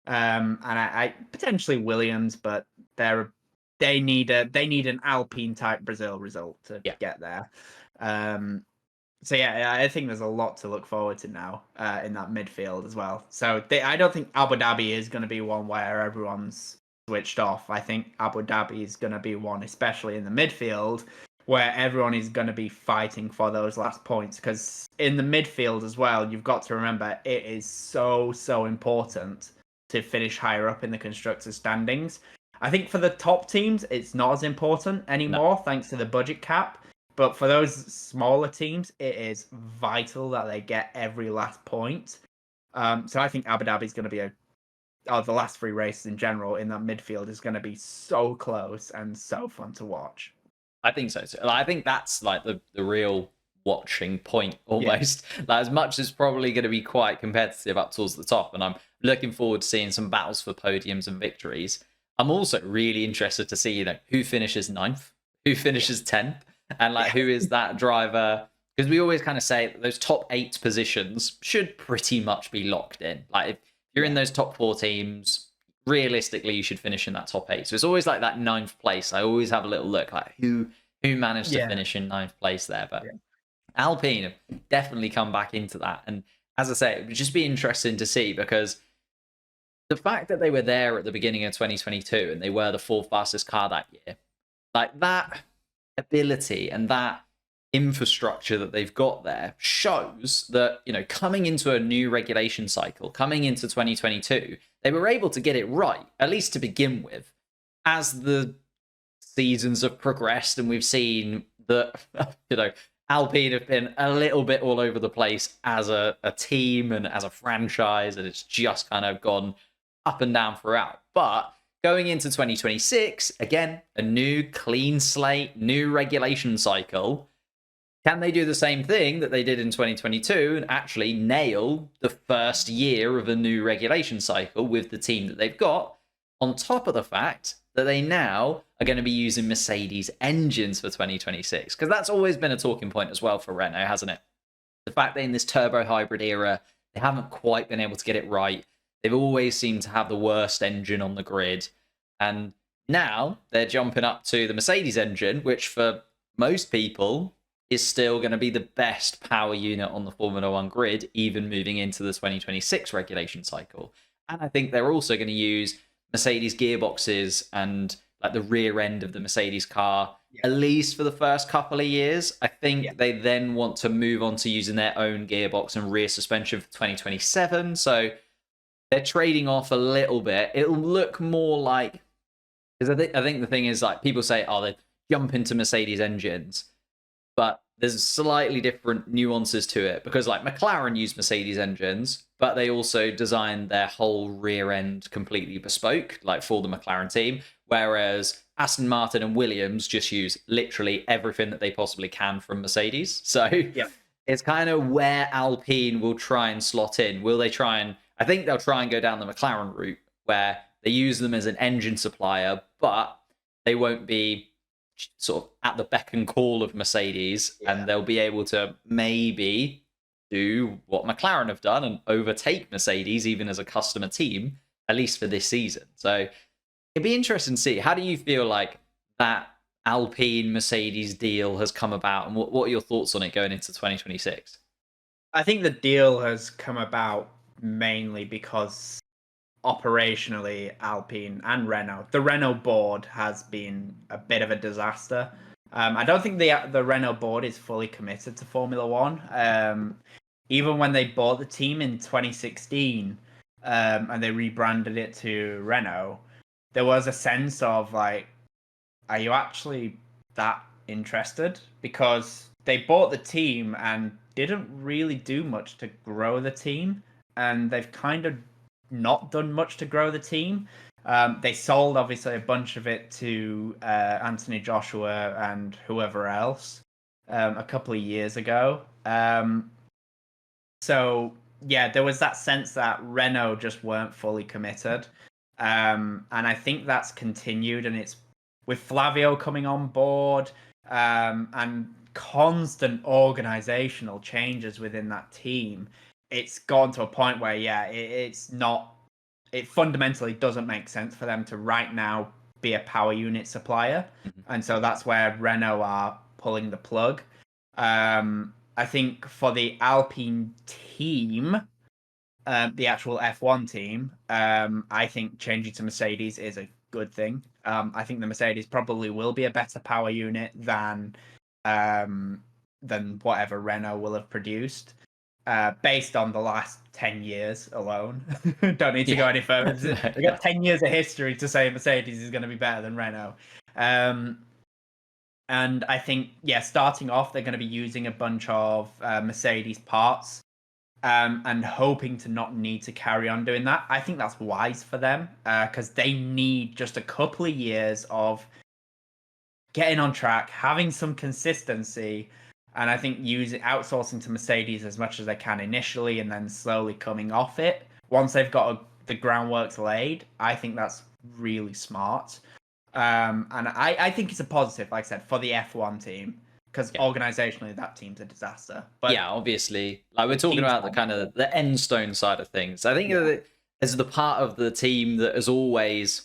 and I potentially Williams, but they need an Alpine type Brazil result to get there. So I think there's a lot to look forward to now in that midfield as well. So I don't think Abu Dhabi is going to be one where everyone's switched off. I think Abu Dhabi is going to be one, especially in the midfield, where everyone is going to be fighting for those last points. Because in the midfield as well, you've got to remember it is so important to finish higher up in the constructors' standings. I think for the top teams, it's not as important anymore, thanks to the budget cap. But for those smaller teams, it is vital that they get every last point. So I think Abu Dhabi is going to be the last three races in general in that midfield is going to be so close and so fun to watch. I think so too. I think that's like the real watching point almost. Like as much as it's probably going to be quite competitive up towards the top, and I'm looking forward to seeing some battles for podiums and victories. I'm also really interested to see, who finishes 9th, who finishes 10th. And who is that driver? Because we always kind of say that those top 8 positions should pretty much be locked in. Like if you're in those top 4 teams, realistically, you should finish in that top 8. So it's always like that 9th place. I always have a little look like who managed to finish in 9th place there. But Alpine have definitely come back into that. And as I say, it would just be interesting to see, because the fact that they were there at the beginning of 2022 and they were the 4th fastest car that year, like that ability and that infrastructure that they've got there shows that, coming into a new regulation cycle, coming into 2022, they were able to get it right, at least to begin with. As the seasons have progressed and we've seen that, Alpine have been a little bit all over the place as a team and as a franchise, and it's just kind of gone up and down throughout. But going into 2026, again, a new clean slate, new regulation cycle. Can they do the same thing that they did in 2022 and actually nail the first year of a new regulation cycle with the team that they've got on top of the fact that they now are going to be using Mercedes engines for 2026, because that's always been a talking point as well for Renault, hasn't it? The fact that in this turbo hybrid era, they haven't quite been able to get it right. They've always seemed to have the worst engine on the grid. And now they're jumping up to the Mercedes engine, which for most people is still going to be the best power unit on the Formula One grid, even moving into the 2026 regulation cycle. And I think they're also going to use Mercedes gearboxes and like the rear end of the Mercedes car, at least for the first couple of years. I think they then want to move on to using their own gearbox and rear suspension for 2027. So they're trading off a little bit. It'll look more like, because I think the thing is, like, people say, oh, they jump into Mercedes engines, but there's slightly different nuances to it, because like McLaren use Mercedes engines, but they also designed their whole rear end completely bespoke, like for the McLaren team, whereas Aston Martin and Williams just use literally everything that they possibly can from Mercedes. So it's kind of where Alpine will try and slot in. Will they try and, I think they'll try and go down the McLaren route, where they use them as an engine supplier, but they won't be sort of at the beck and call of Mercedes, and they'll be able to maybe do what McLaren have done and overtake Mercedes even as a customer team, at least for this season. So it'd be interesting to see. How do you feel like that Alpine Mercedes deal has come about, and what are your thoughts on it going into 2026? I think the deal has come about mainly because operationally, Alpine and Renault, the Renault board has been a bit of a disaster. I don't think the Renault board is fully committed to Formula One. Even when they bought the team in 2016 and they rebranded it to Renault, there was a sense of like, are you actually that interested? Because they bought the team and didn't really do much to grow the team, and they've kind of not done much to grow the team. They sold obviously a bunch of it to Anthony Joshua and whoever else a couple of years ago. So yeah, there was that sense that Renault just weren't fully committed, and I think that's continued, and it's with Flavio coming on board and constant organizational changes within that team. It's gone to a point where, it fundamentally doesn't make sense for them to right now be a power unit supplier. And so that's where Renault are pulling the plug. I think for the Alpine team, the actual F1 team, I think changing to Mercedes is a good thing. I think the Mercedes probably will be a better power unit than whatever Renault will have produced. Based on the last 10 years alone. Don't need to go any further. We've got 10 years of history to say Mercedes is going to be better than Renault. And I think, starting off, they're going to be using a bunch of Mercedes parts and hoping to not need to carry on doing that. I think that's wise for them because they need just a couple of years of getting on track, having some consistency, and I think outsourcing to Mercedes as much as they can initially and then slowly coming off it. Once they've got the groundwork's laid, I think that's really smart. And I think it's a positive, like I said, for the F1 team, because organizationally that team's a disaster. But obviously, like we're talking about the kind of the end stone side of things. I think that as the part of the team that has always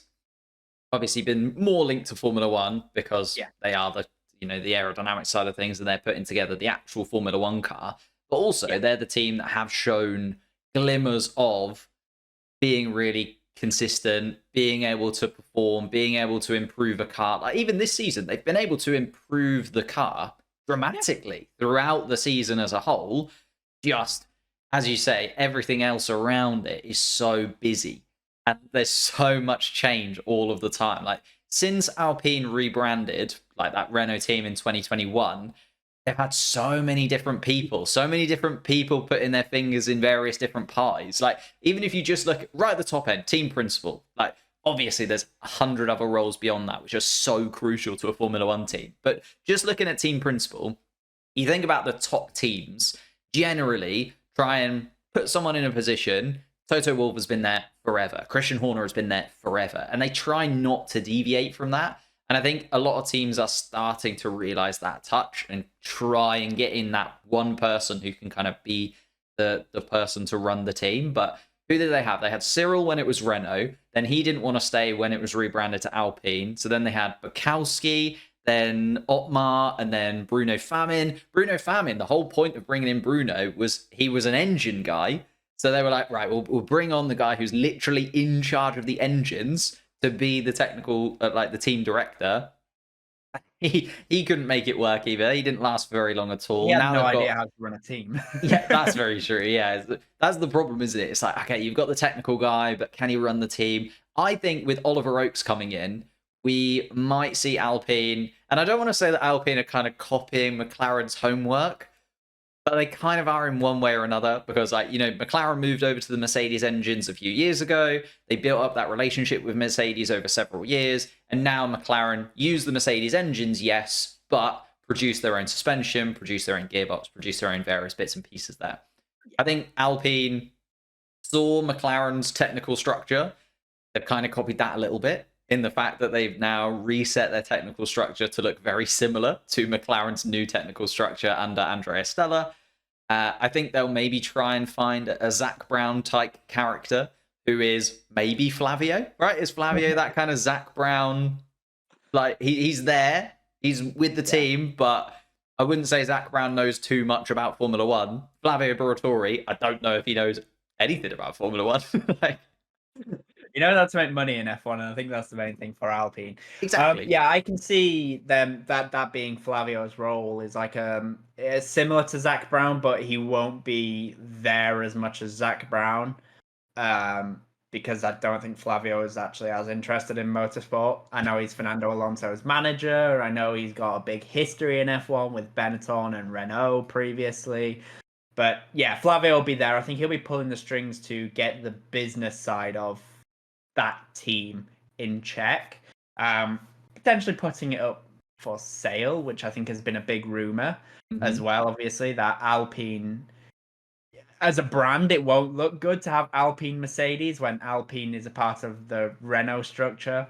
obviously been more linked to Formula One because they are the aerodynamic side of things, and they're putting together the actual Formula One car. But also, they're the team that have shown glimmers of being really consistent, being able to perform, being able to improve a car. Like even this season, they've been able to improve the car dramatically throughout the season as a whole. Just, as you say, everything else around it is so busy. And there's so much change all of the time. Like, since Alpine rebranded, like that Renault team in 2021, they've had so many different people putting their fingers in various different pies. Like, even if you just look right at the top end, team principal, like, obviously there's 100 other roles beyond that, which are so crucial to a Formula One team. But just looking at team principal, you think about the top teams, generally try and put someone in a position Toto Wolff has been there forever. Christian Horner has been there forever. And they try not to deviate from that. And I think a lot of teams are starting to realize that touch and try and get in that one person who can kind of be the person to run the team. But who did they have? They had Cyril when it was Renault. Then he didn't want to stay when it was rebranded to Alpine. So then they had Bukowski, then Otmar, and then Bruno Famin. Bruno Famin, the whole point of bringing in Bruno was he was an engine guy. So they were like, right, we'll bring on the guy who's literally in charge of the engines to be the technical, like the team director. He couldn't make it work either. He didn't last very long at all. He had no idea how to run a team. Yeah, that's very true. Yeah, that's the problem, isn't it? It's like, okay, you've got the technical guy, but can he run the team? I think with Oliver Oakes coming in, we might see Alpine, and I don't want to say that Alpine are kind of copying McLaren's homework, but they kind of are in one way or another, because, like, you know, McLaren moved over to the Mercedes engines a few years ago. They built up that relationship with Mercedes over several years, and now McLaren use the Mercedes engines, yes, but produce their own suspension, produce their own gearbox, produce their own various bits and pieces there. I think Alpine saw McLaren's technical structure. They've kind of copied that a little bit in the fact that they've now reset their technical structure to look very similar to McLaren's new technical structure under Andrea Stella. I think they'll maybe try and find a Zach Brown type character who is maybe Flavio, right? Is Flavio that kind of Zach Brown? Like, he's there, he's with the team, but I wouldn't say Zach Brown knows too much about Formula One. Flavio Briatore, I don't know if he knows anything about Formula One. Like, you know, that's to make money in F1, and I think that's the main thing for Alpine. Exactly. Yeah, I can see them that being Flavio's role is like similar to Zach Brown, but he won't be there as much as Zach Brown, because I don't think Flavio is actually as interested in motorsport. I know he's Fernando Alonso's manager. I know he's got a big history in F1 with Benetton and Renault previously. But yeah, Flavio will be there. I think he'll be pulling the strings to get the business side of that team in check, potentially putting it up for sale, which I think has been a big rumor as well. Obviously, that Alpine as a brand, it won't look good to have Alpine Mercedes when Alpine is a part of the Renault structure.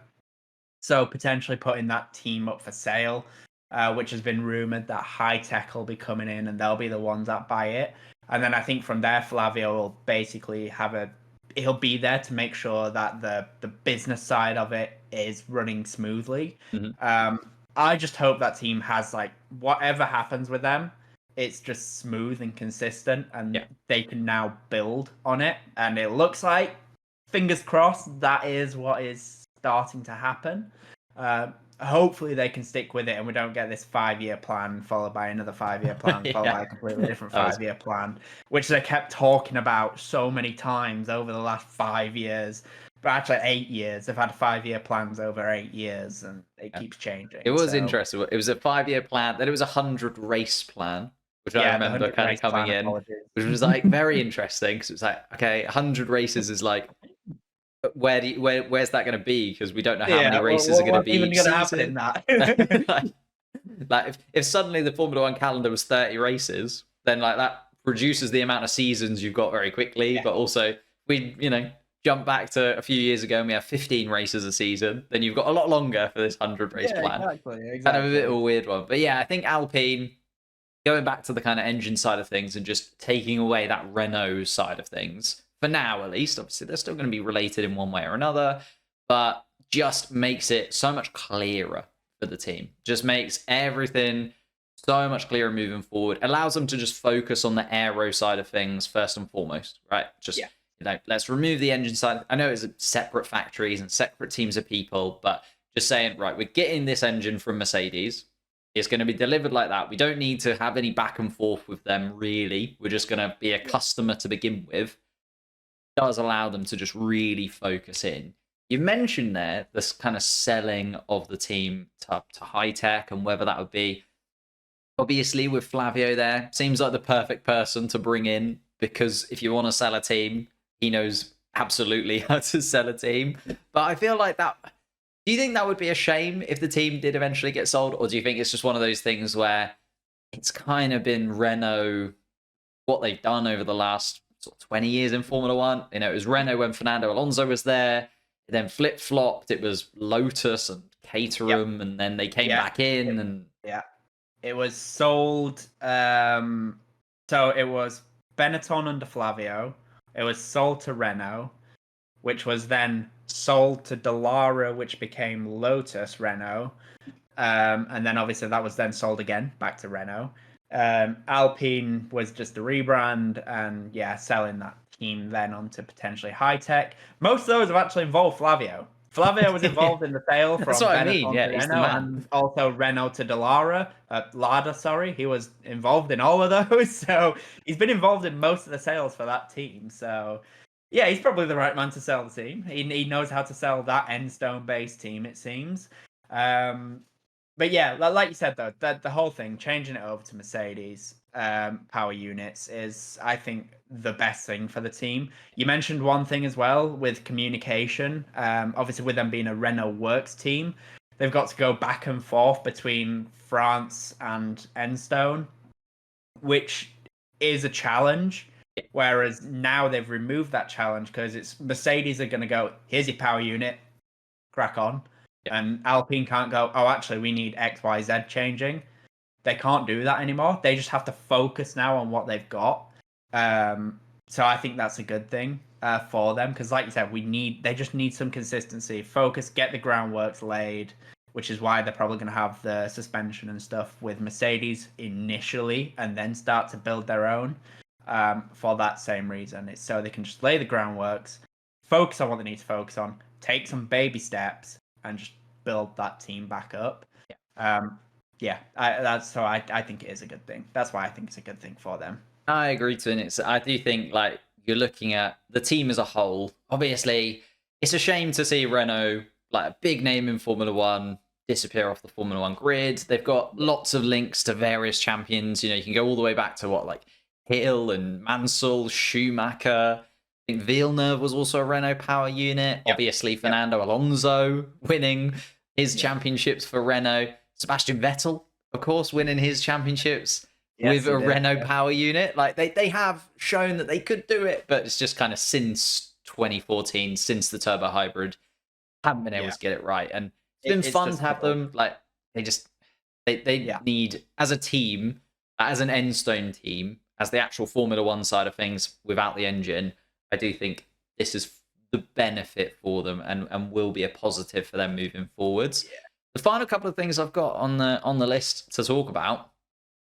So potentially putting that team up for sale, which has been rumored that High Tech will be coming in and they'll be the ones that buy it. And then I think from there, Flavio will basically he'll be there to make sure that the business side of it is running smoothly. I just hope that team has, like, whatever happens with them, it's just smooth and consistent, and they can now build on it. And it looks like, fingers crossed, that is what is starting to happen. Hopefully they can stick with it and we don't get this 5-year plan followed by another 5-year plan followed by a completely different 5-year plan, which they kept talking about so many times over the last 5 years. But actually 8 years. They've had 5-year plans over 8 years and it keeps changing. It was interesting. It was a 5-year plan, then it was a 100 race plan, which I remember kind of coming in, which was like very interesting, because it was like, okay, 100 races is like, where's that going to be? Because we don't know how many races are going to be even going to happen in that. like if suddenly the Formula One calendar was 30 races, then like that reduces the amount of seasons you've got very quickly. But also, we jump back to a few years ago and we have 15 races a season, then you've got a lot longer for this 100 race plan. Exactly. Kind of a bit of a weird one. But yeah, I think Alpine, going back to the kind of engine side of things and just taking away that Renault side of things, for now at least, obviously they're still going to be related in one way or another, but just makes it so much clearer for the team. Just makes everything so much clearer moving forward. Allows them to just focus on the aero side of things first and foremost, right? Just, let's remove the engine side. I know it's separate factories and separate teams of people, but just saying, right, we're getting this engine from Mercedes. It's going to be delivered like that. We don't need to have any back and forth with them, really. We're just going to be a customer to begin with. Does allow them to just really focus in. You mentioned there this kind of selling of the team to High Tech and whether that would be, obviously with Flavio there, seems like the perfect person to bring in, because if you want to sell a team, he knows absolutely how to sell a team. But I feel like that, do you think that would be a shame if the team did eventually get sold? Or do you think it's just one of those things where it's kind of been Renault, what they've done over the last sort of 20 years in Formula One. You know, it was Renault when Fernando Alonso was there. It then flip-flopped. It was Lotus and Caterham, and then they came back in. And it was sold. So it was Benetton under Flavio. It was sold to Renault, which was then sold to Dallara, which became Lotus Renault. And then obviously that was then sold again back to Renault. Alpine was just a rebrand, and selling that team then onto potentially high tech. Most of those have actually involved Flavio. Flavio was involved in the sale from Benetton to Renault, and also Renault to Dallara. Lada, sorry, he was involved in all of those. So he's been involved in most of the sales for that team. So yeah, he's probably the right man to sell the team. He knows how to sell that Enstone-based team, it seems. But yeah, like you said though, the whole thing, changing it over to Mercedes power units is, I think, the best thing for the team. You mentioned one thing as well with communication. Obviously, with them being a Renault Works team, they've got to go back and forth between France and Enstone, which is a challenge. Whereas now they've removed that challenge because it's Mercedes are going to go, here's your power unit, crack on. And Alpine can't go, oh, actually, we need X, Y, Z changing. They can't do that anymore. They just have to focus now on what they've got. So I think that's a good thing for them because, like you said, they just need some consistency, focus, get the groundworks laid, which is why they're probably going to have the suspension and stuff with Mercedes initially and then start to build their own for that same reason. It's so they can just lay the groundworks, focus on what they need to focus on, take some baby steps, and just build that team back up. I think it is a good thing. That's why I think it's a good thing for them. I agree to it. I do think, like, you're looking at the team as a whole. Obviously, it's a shame to see Renault, like a big name in Formula One, disappear off the Formula One grid. They've got lots of links to various champions. You know, you can go all the way back to like Hill and Mansell, Schumacher. I think Villeneuve was also a Renault power unit. Obviously, Fernando Alonso winning his championships for Renault. Sebastian Vettel, of course, winning his championships with a Renault power unit. Like they have shown that they could do it, but it's just kind of since 2014, since the turbo hybrid, haven't been able to get it right. And it's been fun to have them. Like they need, as a team, as an Enstone team, as the actual Formula One side of things without the engine. I do think this is the benefit for them and will be a positive for them moving forwards. Yeah. The final couple of things I've got on the list to talk about,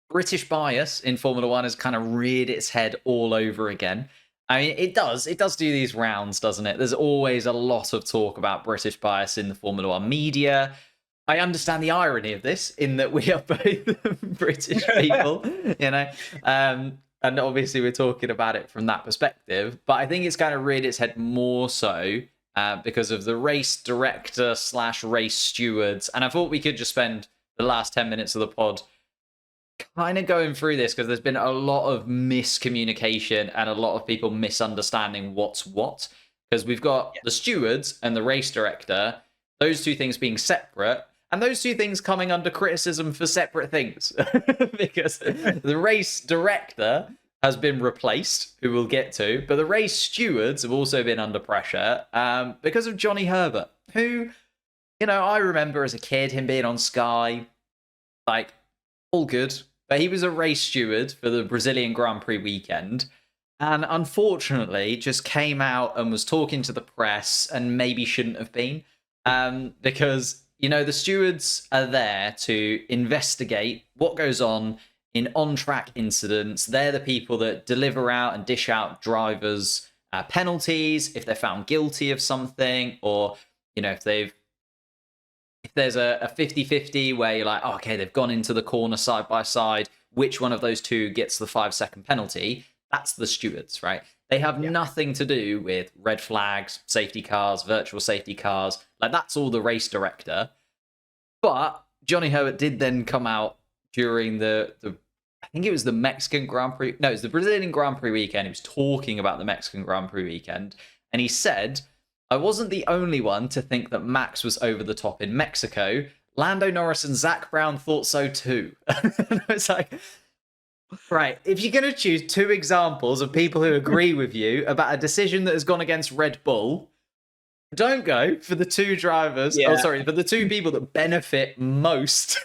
British bias in Formula One has kind of reared its head all over again. I mean, it does do these rounds, doesn't it? There's always a lot of talk about British bias in the Formula One media. I understand the irony of this in that we are both British people, you know. And obviously, we're talking about it from that perspective. But I think it's kind of reared its head more so because of the race director / race stewards. And I thought we could just spend the last 10 minutes of the pod kind of going through this because there's been a lot of miscommunication and a lot of people misunderstanding what's what. Because we've got the stewards and the race director, those two things being separate. And those two things coming under criticism for separate things. Because the race director has been replaced, who we'll get to, but the race stewards have also been under pressure because of Johnny Herbert, who, you know, I remember as a kid, him being on Sky, like, all good. But he was a race steward for the Brazilian Grand Prix weekend. And unfortunately, just came out and was talking to the press and maybe shouldn't have been. Because, you know, the stewards are there to investigate what goes on in on-track incidents. They're the people that deliver out and dish out drivers penalties if they're found guilty of something, or, you know, if there's a 50-50 where you're like, oh, okay, they've gone into the corner side by side, which one of those two gets the 5-second penalty? That's the stewards, right? They have nothing to do with red flags, safety cars, virtual safety cars. Like, that's all the race director. But Johnny Herbert did then come out during the I think it was the Mexican Grand Prix. No, it was the Brazilian Grand Prix weekend. He was talking about the Mexican Grand Prix weekend. And he said, I wasn't the only one to think that Max was over the top in Mexico. Lando Norris and Zach Brown thought so too. And I was like, Right. If you're going to choose two examples of people who agree with you about a decision that has gone against Red Bull, don't go for the two drivers. Oh, Yeah. sorry, for the two people that benefit most.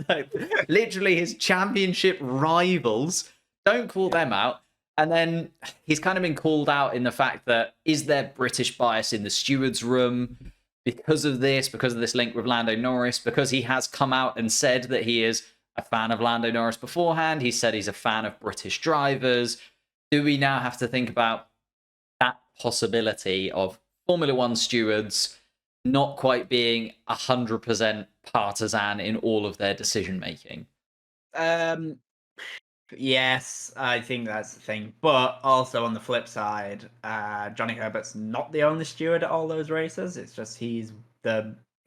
Like, literally his championship rivals. Don't call them out. And then he's kind of been called out in the fact that is there British bias in the stewards' room because of this link with Lando Norris, because he has come out and said that he is a fan of Lando Norris beforehand. He said he's a fan of British drivers. Do we now have to think about that possibility of Formula One stewards not quite being 100% partisan in all of their decision making? Yes, I think that's the thing. But also on the flip side, Johnny Herbert's not the only steward at all those races. It's just he's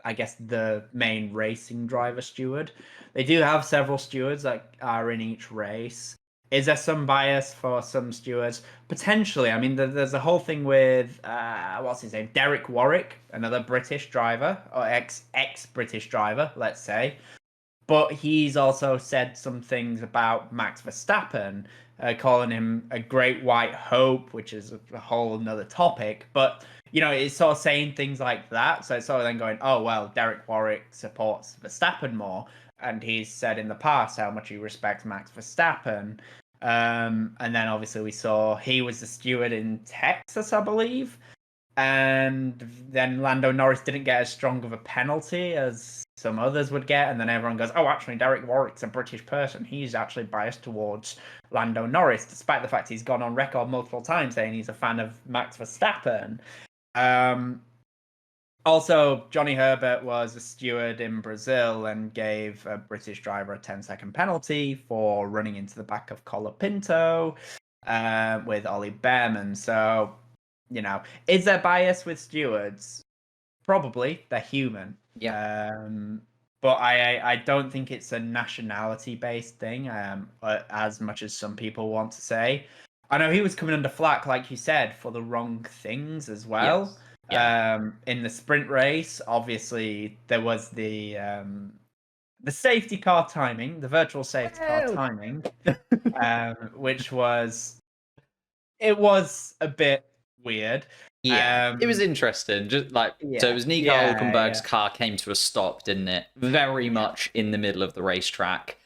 I guess, the main racing driver steward. They do have several stewards that are in each race. Is there some bias for some stewards? Potentially. I mean, there's a whole thing with what's his name, Derek Warwick, another British driver or ex British driver, let's say. But he's also said some things about Max Verstappen, calling him a great white hope, which is a whole another topic. But, it's sort of saying things like that. So it's sort of then going, oh, well, Derek Warwick supports Verstappen more. And he's said in the past how much he respects Max Verstappen. And then obviously we saw he was the steward in Texas, I believe. And then Lando Norris didn't get as strong of a penalty as some others would get, and then everyone goes, oh, actually, Derek Warwick's a British person. He's actually biased towards Lando Norris, despite the fact he's gone on record multiple times saying he's a fan of Max Verstappen. Also, Johnny Herbert was a steward in Brazil and gave a British driver a 10-second penalty for running into the back of Colapinto with Ollie Behrman. So, is there bias with stewards? Probably. They're human. Yeah. But I don't think it's a nationality-based thing, as much as some people want to say. I know he was coming under flack, like you said, for the wrong things as well. Yes. Yeah. In the sprint race, obviously, there was the safety car timing, the virtual safety car timing, which was a bit weird. Yeah, it was interesting. Just like so, it was Nico Hülkenberg's car came to a stop, didn't it? Very much in the middle of the racetrack.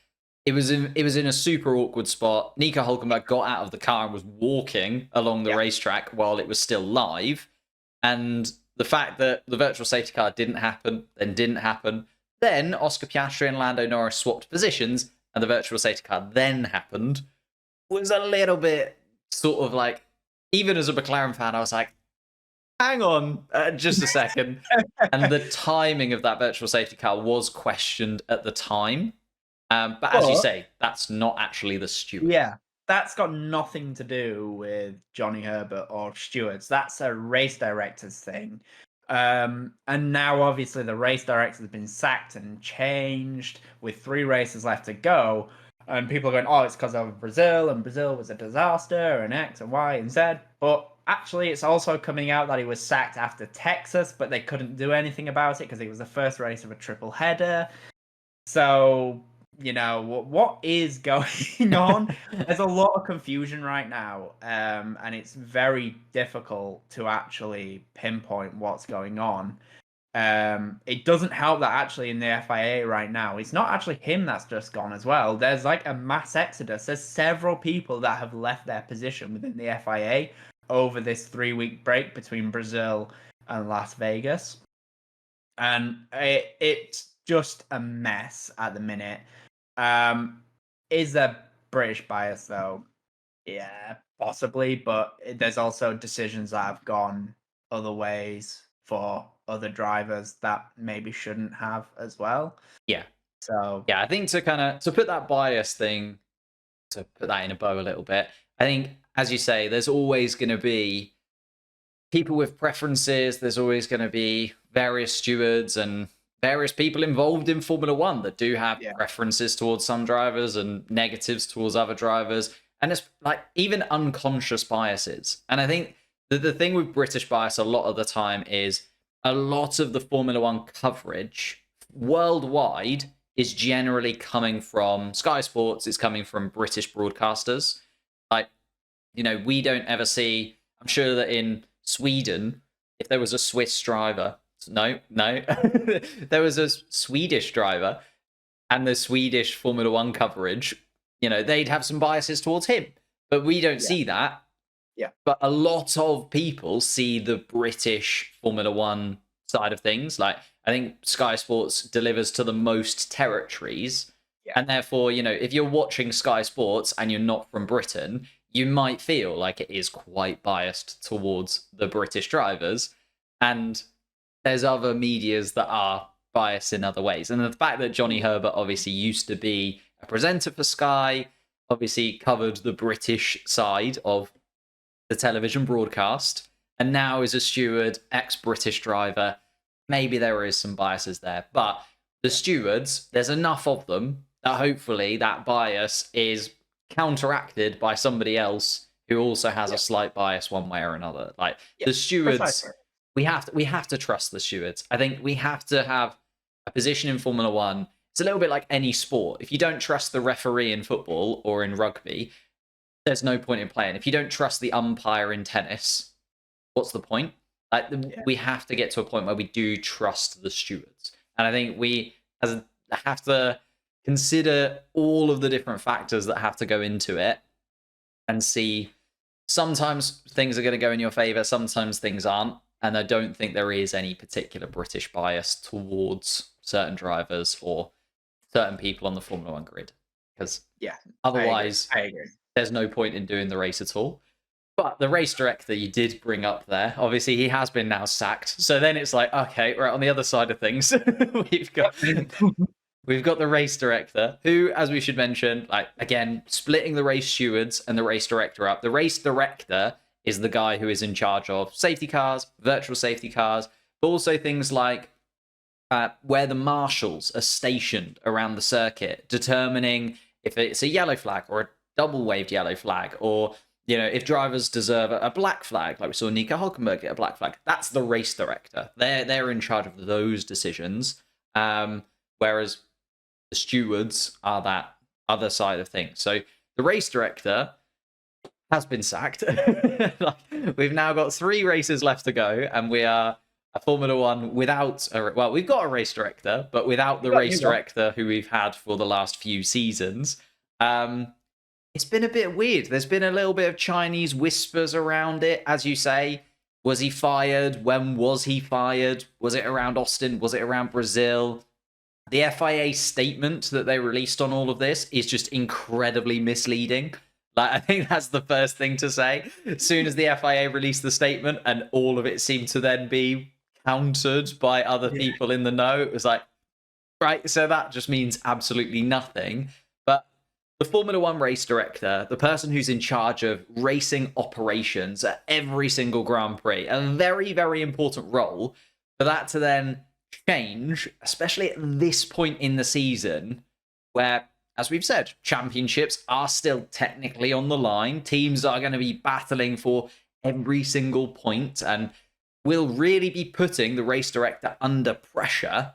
It was in a super awkward spot. Nico Hülkenberg got out of the car and was walking along the racetrack while it was still live. And the fact that the virtual safety car didn't happen. Then Oscar Piastri and Lando Norris swapped positions, and the virtual safety car then happened. Was a little bit sort of like, even as a McLaren fan, I was like, hang on just a second. And the timing of that virtual safety car was questioned at the time. But as you say, that's not actually the steward. Yeah, that's got nothing to do with Johnny Herbert or stewards. That's a race director's thing. And now, obviously, the race director has been sacked and changed with 3 races left to go. And people are going, oh, it's because of Brazil, and Brazil was a disaster, and X and Y and Z. But actually, it's also coming out that he was sacked after Texas, but they couldn't do anything about it because it was the first race of a triple header. So, what is going on? There's a lot of confusion right now, and it's very difficult to actually pinpoint what's going on. It doesn't help that actually in the FIA right now, it's not actually him that's just gone as well. There's like a mass exodus. There's several people that have left their position within the FIA over this 3-week break between Brazil and Las Vegas. And it's just a mess at the minute. Is there British bias though? Yeah, possibly, but there's also decisions that have gone other ways for other drivers that maybe shouldn't have as well. Yeah. So yeah, I think to put that bias thing, to put that in a bow a little bit, I think, as you say, there's always going to be people with preferences. There's always going to be various stewards and various people involved in Formula One that do have preferences towards some drivers and negatives towards other drivers. And it's like even unconscious biases. And I think the thing with British bias a lot of the time is a lot of the Formula One coverage worldwide is generally coming from Sky Sports, it's coming from British broadcasters. Like, we don't ever see, I'm sure that in Sweden, if there was a Swiss driver, no, there was a Swedish driver and the Swedish Formula One coverage, they'd have some biases towards him. But we don't see that. Yeah. But a lot of people see the British Formula One side of things. Like, I think Sky Sports delivers to the most territories. Yeah. And therefore, if you're watching Sky Sports and you're not from Britain, you might feel like it is quite biased towards the British drivers. And there's other medias that are biased in other ways. And the fact that Johnny Herbert obviously used to be a presenter for Sky, obviously covered the British side of the television broadcast, and now is a steward, ex-British driver. Maybe there is some biases there, but the stewards, there's enough of them that hopefully that bias is counteracted by somebody else who also has a slight bias one way or another. Like, the stewards, precisely. we have to trust the stewards. I think we have to have a position in Formula One. It's a little bit like any sport. If you don't trust the referee in football or in rugby, there's no point in playing. If you don't trust the umpire in tennis, what's the point? We have to get to a point where we do trust the stewards. And I think we have to consider all of the different factors that have to go into it and see sometimes things are going to go in your favor, sometimes things aren't. And I don't think there is any particular British bias towards certain drivers or certain people on the Formula One grid. Because otherwise, I agree. There's no point in doing the race at all. But the race director you did bring up there, obviously he has been now sacked. So then it's like, okay, right, on the other side of things, we've got the race director, who, as we should mention, like, again, splitting the race stewards and the race director up. The race director is the guy who is in charge of safety cars, virtual safety cars, but also things like where the marshals are stationed around the circuit, determining if it's a yellow flag or a double waved yellow flag, or if drivers deserve a black flag, like we saw Nico Hulkenberg get a black flag. That's the race director. They're in charge of those decisions, whereas the stewards are that other side of things. So the race director has been sacked. We've now got 3 races left to go, and we are a Formula One without we've got a race director, but without the race director who we've had for the last few seasons. It's been a bit weird. There's been a little bit of Chinese whispers around it. As you say, was he fired? When was he fired? Was it around Austin? Was it around Brazil? The FIA statement that they released on all of this is just incredibly misleading. Like, I think that's the first thing to say. As soon as the FIA released the statement and all of it seemed to then be countered by other people in the know, it was like, right, so that just means absolutely nothing. But the Formula One race director, the person who's in charge of racing operations at every single Grand Prix, a very, very important role, for that to then change, especially at this point in the season, where, as we've said, championships are still technically on the line. Teams are going to be battling for every single point and will really be putting the race director under pressure.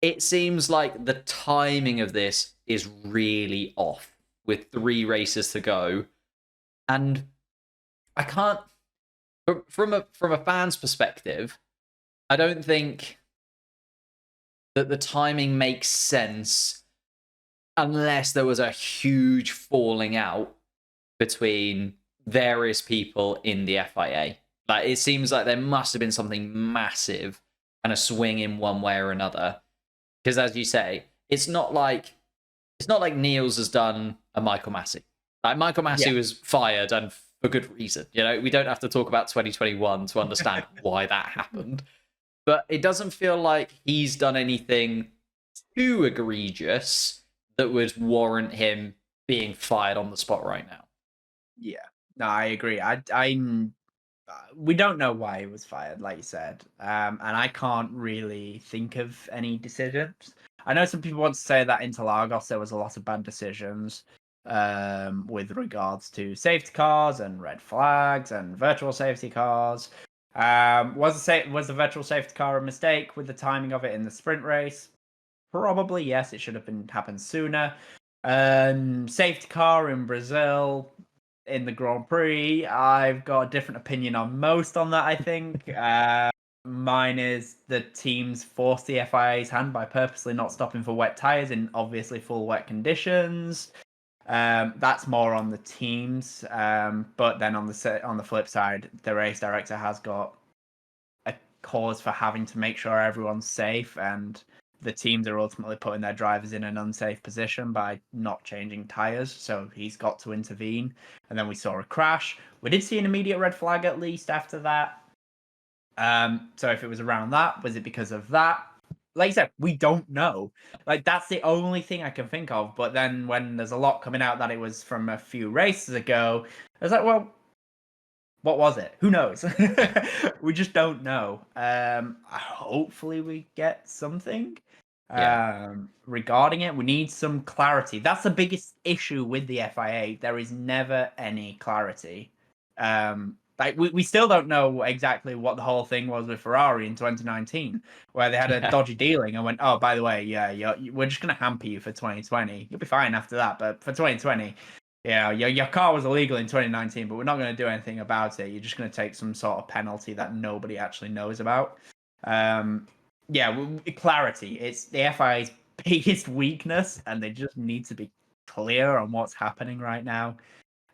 It seems like the timing of this is really off with 3 races to go. And I can't, from a fan's perspective, I don't think that the timing makes sense unless there was a huge falling out between various people in the FIA. Like, it seems like there must have been something massive and a swing in one way or another. Because, as you say, it's not like Niels has done a Michael Massey. Like, Michael Massey was fired, and for good reason. We don't have to talk about 2021 to understand why that happened. But it doesn't feel like he's done anything too egregious that would warrant him being fired on the spot right now. Yeah, no, I agree. We don't know why he was fired, like you said, and I can't really think of any decisions. I know some people want to say that Interlagos there was a lot of bad decisions with regards to safety cars and red flags and virtual safety cars. Was the virtual safety car a mistake with the timing of it in the sprint race? probably yes, it should have been happened sooner. Safety car in Brazil in the Grand Prix. I've got a different opinion on most on that. I think mine is the teams forced the FIA's hand by purposely not stopping for wet tires in obviously full wet conditions. That's more on the teams, but then on the flip side, the race director has got a cause for having to make sure everyone's safe, and the teams are ultimately putting their drivers in an unsafe position by not changing tires. So he's got to intervene, and then we saw a crash. We did see an immediate red flag at least after that. So if it was around that, was it because of that? Like I said, we don't know. Like that's the only thing I can think of. But then when there's a lot coming out that it was from a few races ago, I was like, well, what was it? Who knows? We just don't know. Hopefully we get something regarding it. We need some clarity. That's the biggest issue with the FIA. There is never any clarity. Like we still don't know exactly what the whole thing was with Ferrari in 2019, where they had a dodgy dealing and went, oh, by the way, we're just going to hamper you for 2020. You'll be fine after that, but for 2020, your car was illegal in 2019, but we're not going to do anything about it. You're just going to take some sort of penalty that nobody actually knows about. Clarity. It's the FIA's biggest weakness, and they just need to be clear on what's happening right now.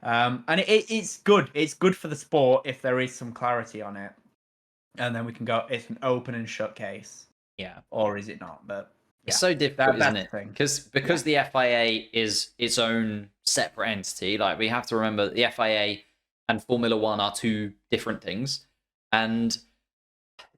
And it's good. It's good for the sport if there is some clarity on it, and then we can go. It's an open and shut case. Yeah. Or is it not? But it's so difficult, isn't it? Because the FIA is its own separate entity. Like we have to remember that the FIA and Formula One are two different things, and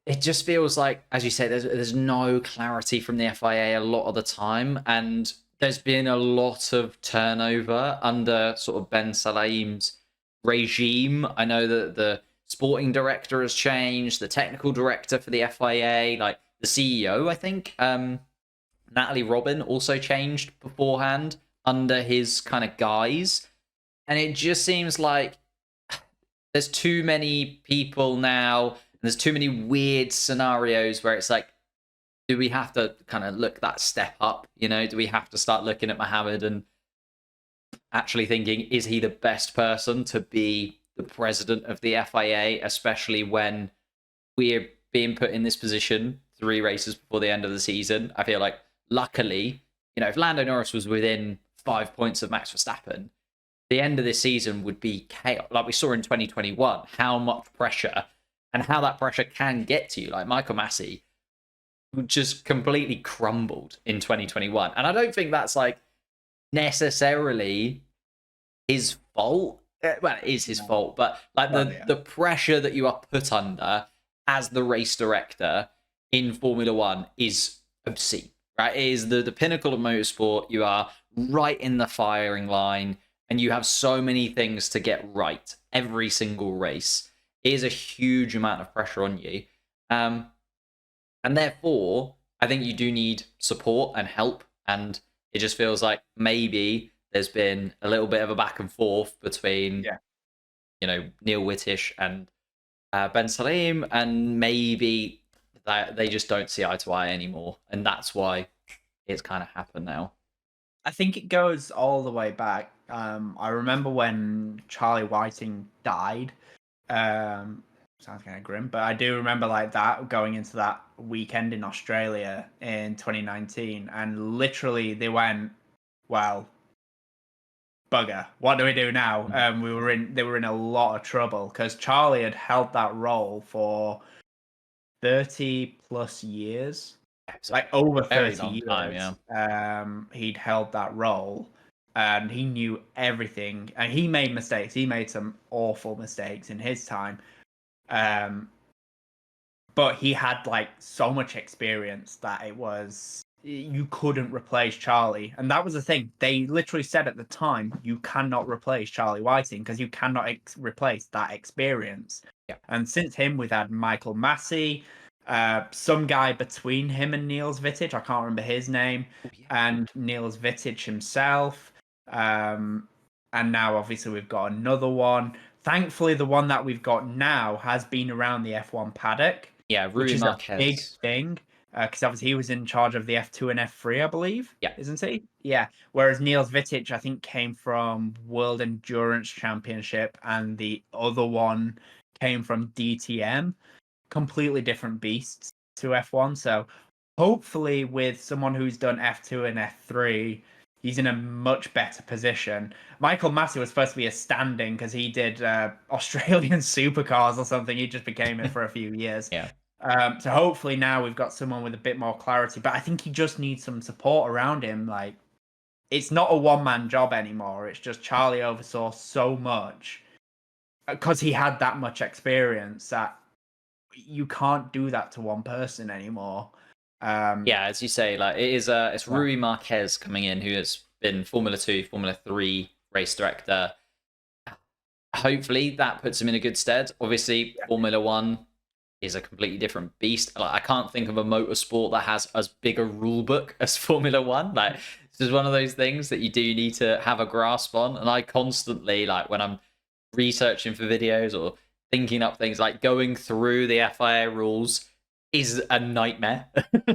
it just feels like, as you say, there's no clarity from the FIA a lot of the time, and there's been a lot of turnover under sort of Ben Salim's regime. I know that the sporting director has changed, the technical director for the FIA, like the CEO, I think, Natalie Robin also changed beforehand under his kind of guise. And it just seems like there's too many people now, and there's too many weird scenarios where it's like, do we have to kind of look that step up? Do we have to start looking at Mohammed and actually thinking, is he the best person to be the president of the FIA, especially when we're being put in this position 3 races before the end of the season? I feel like, luckily, if Lando Norris was within 5 points of Max Verstappen, the end of this season would be chaos. Like we saw in 2021, how much pressure and how that pressure can get to you. Like Michael Massey just completely crumbled in 2021. And I don't think that's like necessarily his fault. Well, it is his fault, but like the pressure that you are put under as the race director in Formula One is obscene, right? It is the pinnacle of motorsport. You are right in the firing line, and you have so many things to get right every single race. It is a huge amount of pressure on you. And therefore, I think you do need support and help. And it just feels like maybe there's been a little bit of a back and forth between, Neil Whittish and Ben Salim, and maybe they just don't see eye to eye anymore. And that's why it's kind of happened now. I think it goes all the way back. I remember when Charlie Whiting died. Sounds kind of grim, but I do remember like that going into that weekend in Australia in 2019, and literally they went, well, bugger, what do we do now? They were in a lot of trouble because Charlie had held that role for 30 plus years, like over 30 years. Time, yeah. He'd held that role, and he knew everything, and he made mistakes. He made some awful mistakes in his time. But he had like so much experience that you couldn't replace Charlie. And that was the thing. They literally said at the time, you cannot replace Charlie Whiting because you cannot replace that experience. Yeah. And since him, we've had Michael Massey, some guy between him and Niels Vittich. I can't remember his name. And Niels Vittich himself. And now obviously we've got another one. Thankfully, the one that we've got now has been around the F1 paddock. Yeah, Rui Marquez. A big thing. because obviously he was in charge of the F2 and F3, I believe. Yeah. Isn't he? Yeah. Whereas Niels Vitic, I think, came from World Endurance Championship, and the other one came from DTM. Completely different beasts to F1. So hopefully, with someone who's done F2 and F3, he's in a much better position. Michael Massey was supposed to be a stand-in because he did Australian supercars or something. He just became it for a few years. Yeah. So hopefully now we've got someone with a bit more clarity. But I think he just needs some support around him. Like, it's not a one-man job anymore. It's just Charlie oversaw so much because he had that much experience that you can't do that to one person anymore. Yeah, as you say, like it's Rui Marquez coming in, who has been Formula 2, Formula 3 race director. Hopefully that puts him in a good stead. Obviously, Formula 1 is a completely different beast. Like, I can't think of a motorsport that has as big a rule book as Formula 1. Like, this is one of those things that you do need to have a grasp on. And I constantly, like, when I'm researching for videos or thinking up things, like going through the FIA rules is a nightmare.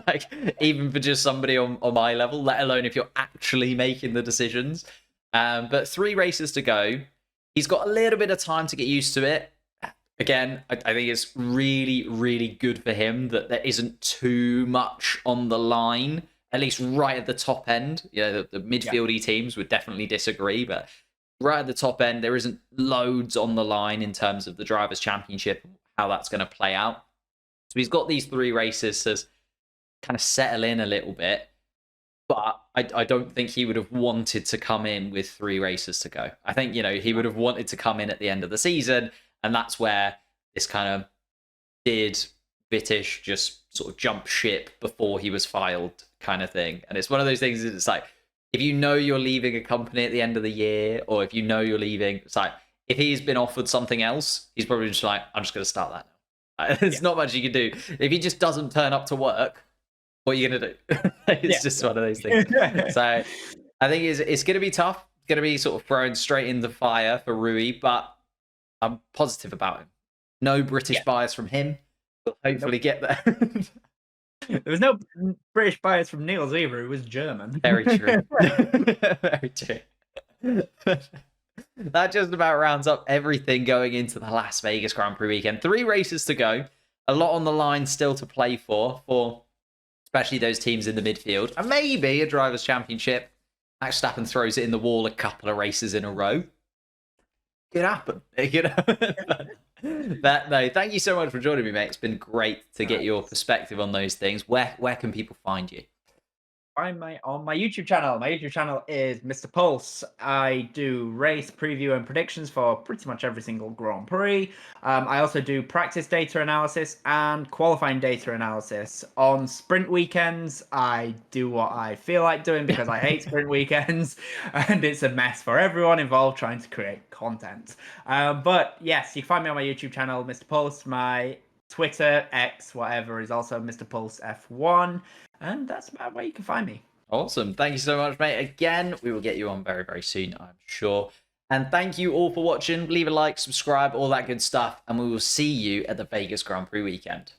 Like, even for just somebody on my level, let alone if you're actually making the decisions. But 3 races to go. He's got a little bit of time to get used to it. Again, I think it's really, really good for him that there isn't too much on the line, at least right at the top end. You know, the midfieldy teams would definitely disagree, but right at the top end, there isn't loads on the line in terms of the Drivers' Championship, how that's going to play out. So he's got these 3 races to kind of settle in a little bit. But I don't think he would have wanted to come in with 3 races to go. I think, you know, he would have wanted to come in at the end of the season. And that's where this kind of did Vitic just sort of jump ship before he was filed kind of thing. And it's one of those things that it's like, if you know you're leaving a company at the end of the year, or if you know you're leaving, it's like, if he's been offered something else, he's probably just like, I'm just going to start that now. There's not much you can do. If he just doesn't turn up to work, what are you going to do? It's just one of those things. So I think it's going to be tough. It's going to be sort of thrown straight in the fire for Rui, but I'm positive about him. No British bias from him. We'll hopefully get there. There was no British bias from Niels either. It was German. Very true. Very true. That just about rounds up everything going into the Las Vegas Grand Prix weekend. 3 races to go. A lot on the line still to play for especially those teams in the midfield. And maybe a Drivers' Championship. Max Verstappen throws it in the wall a couple of races in a row. Could happen. You know? But no, thank you so much for joining me, mate. It's been great to get your perspective on those things. Where can people find you? Find me on my YouTube channel. My YouTube channel is Mr. Pulse. I do race preview and predictions for pretty much every single Grand Prix. I also do practice data analysis and qualifying data analysis. On sprint weekends, I do what I feel like doing because I hate sprint weekends and it's a mess for everyone involved trying to create content. But yes, you can find me on my YouTube channel, Mr. Pulse. My Twitter, X, whatever, is also Mr. Pulse F1. And that's about where you can find me. Awesome. Thank you so much, mate. Again, we will get you on very, very soon, I'm sure. And thank you all for watching. Leave a like, subscribe, all that good stuff. And we will see you at the Vegas Grand Prix weekend.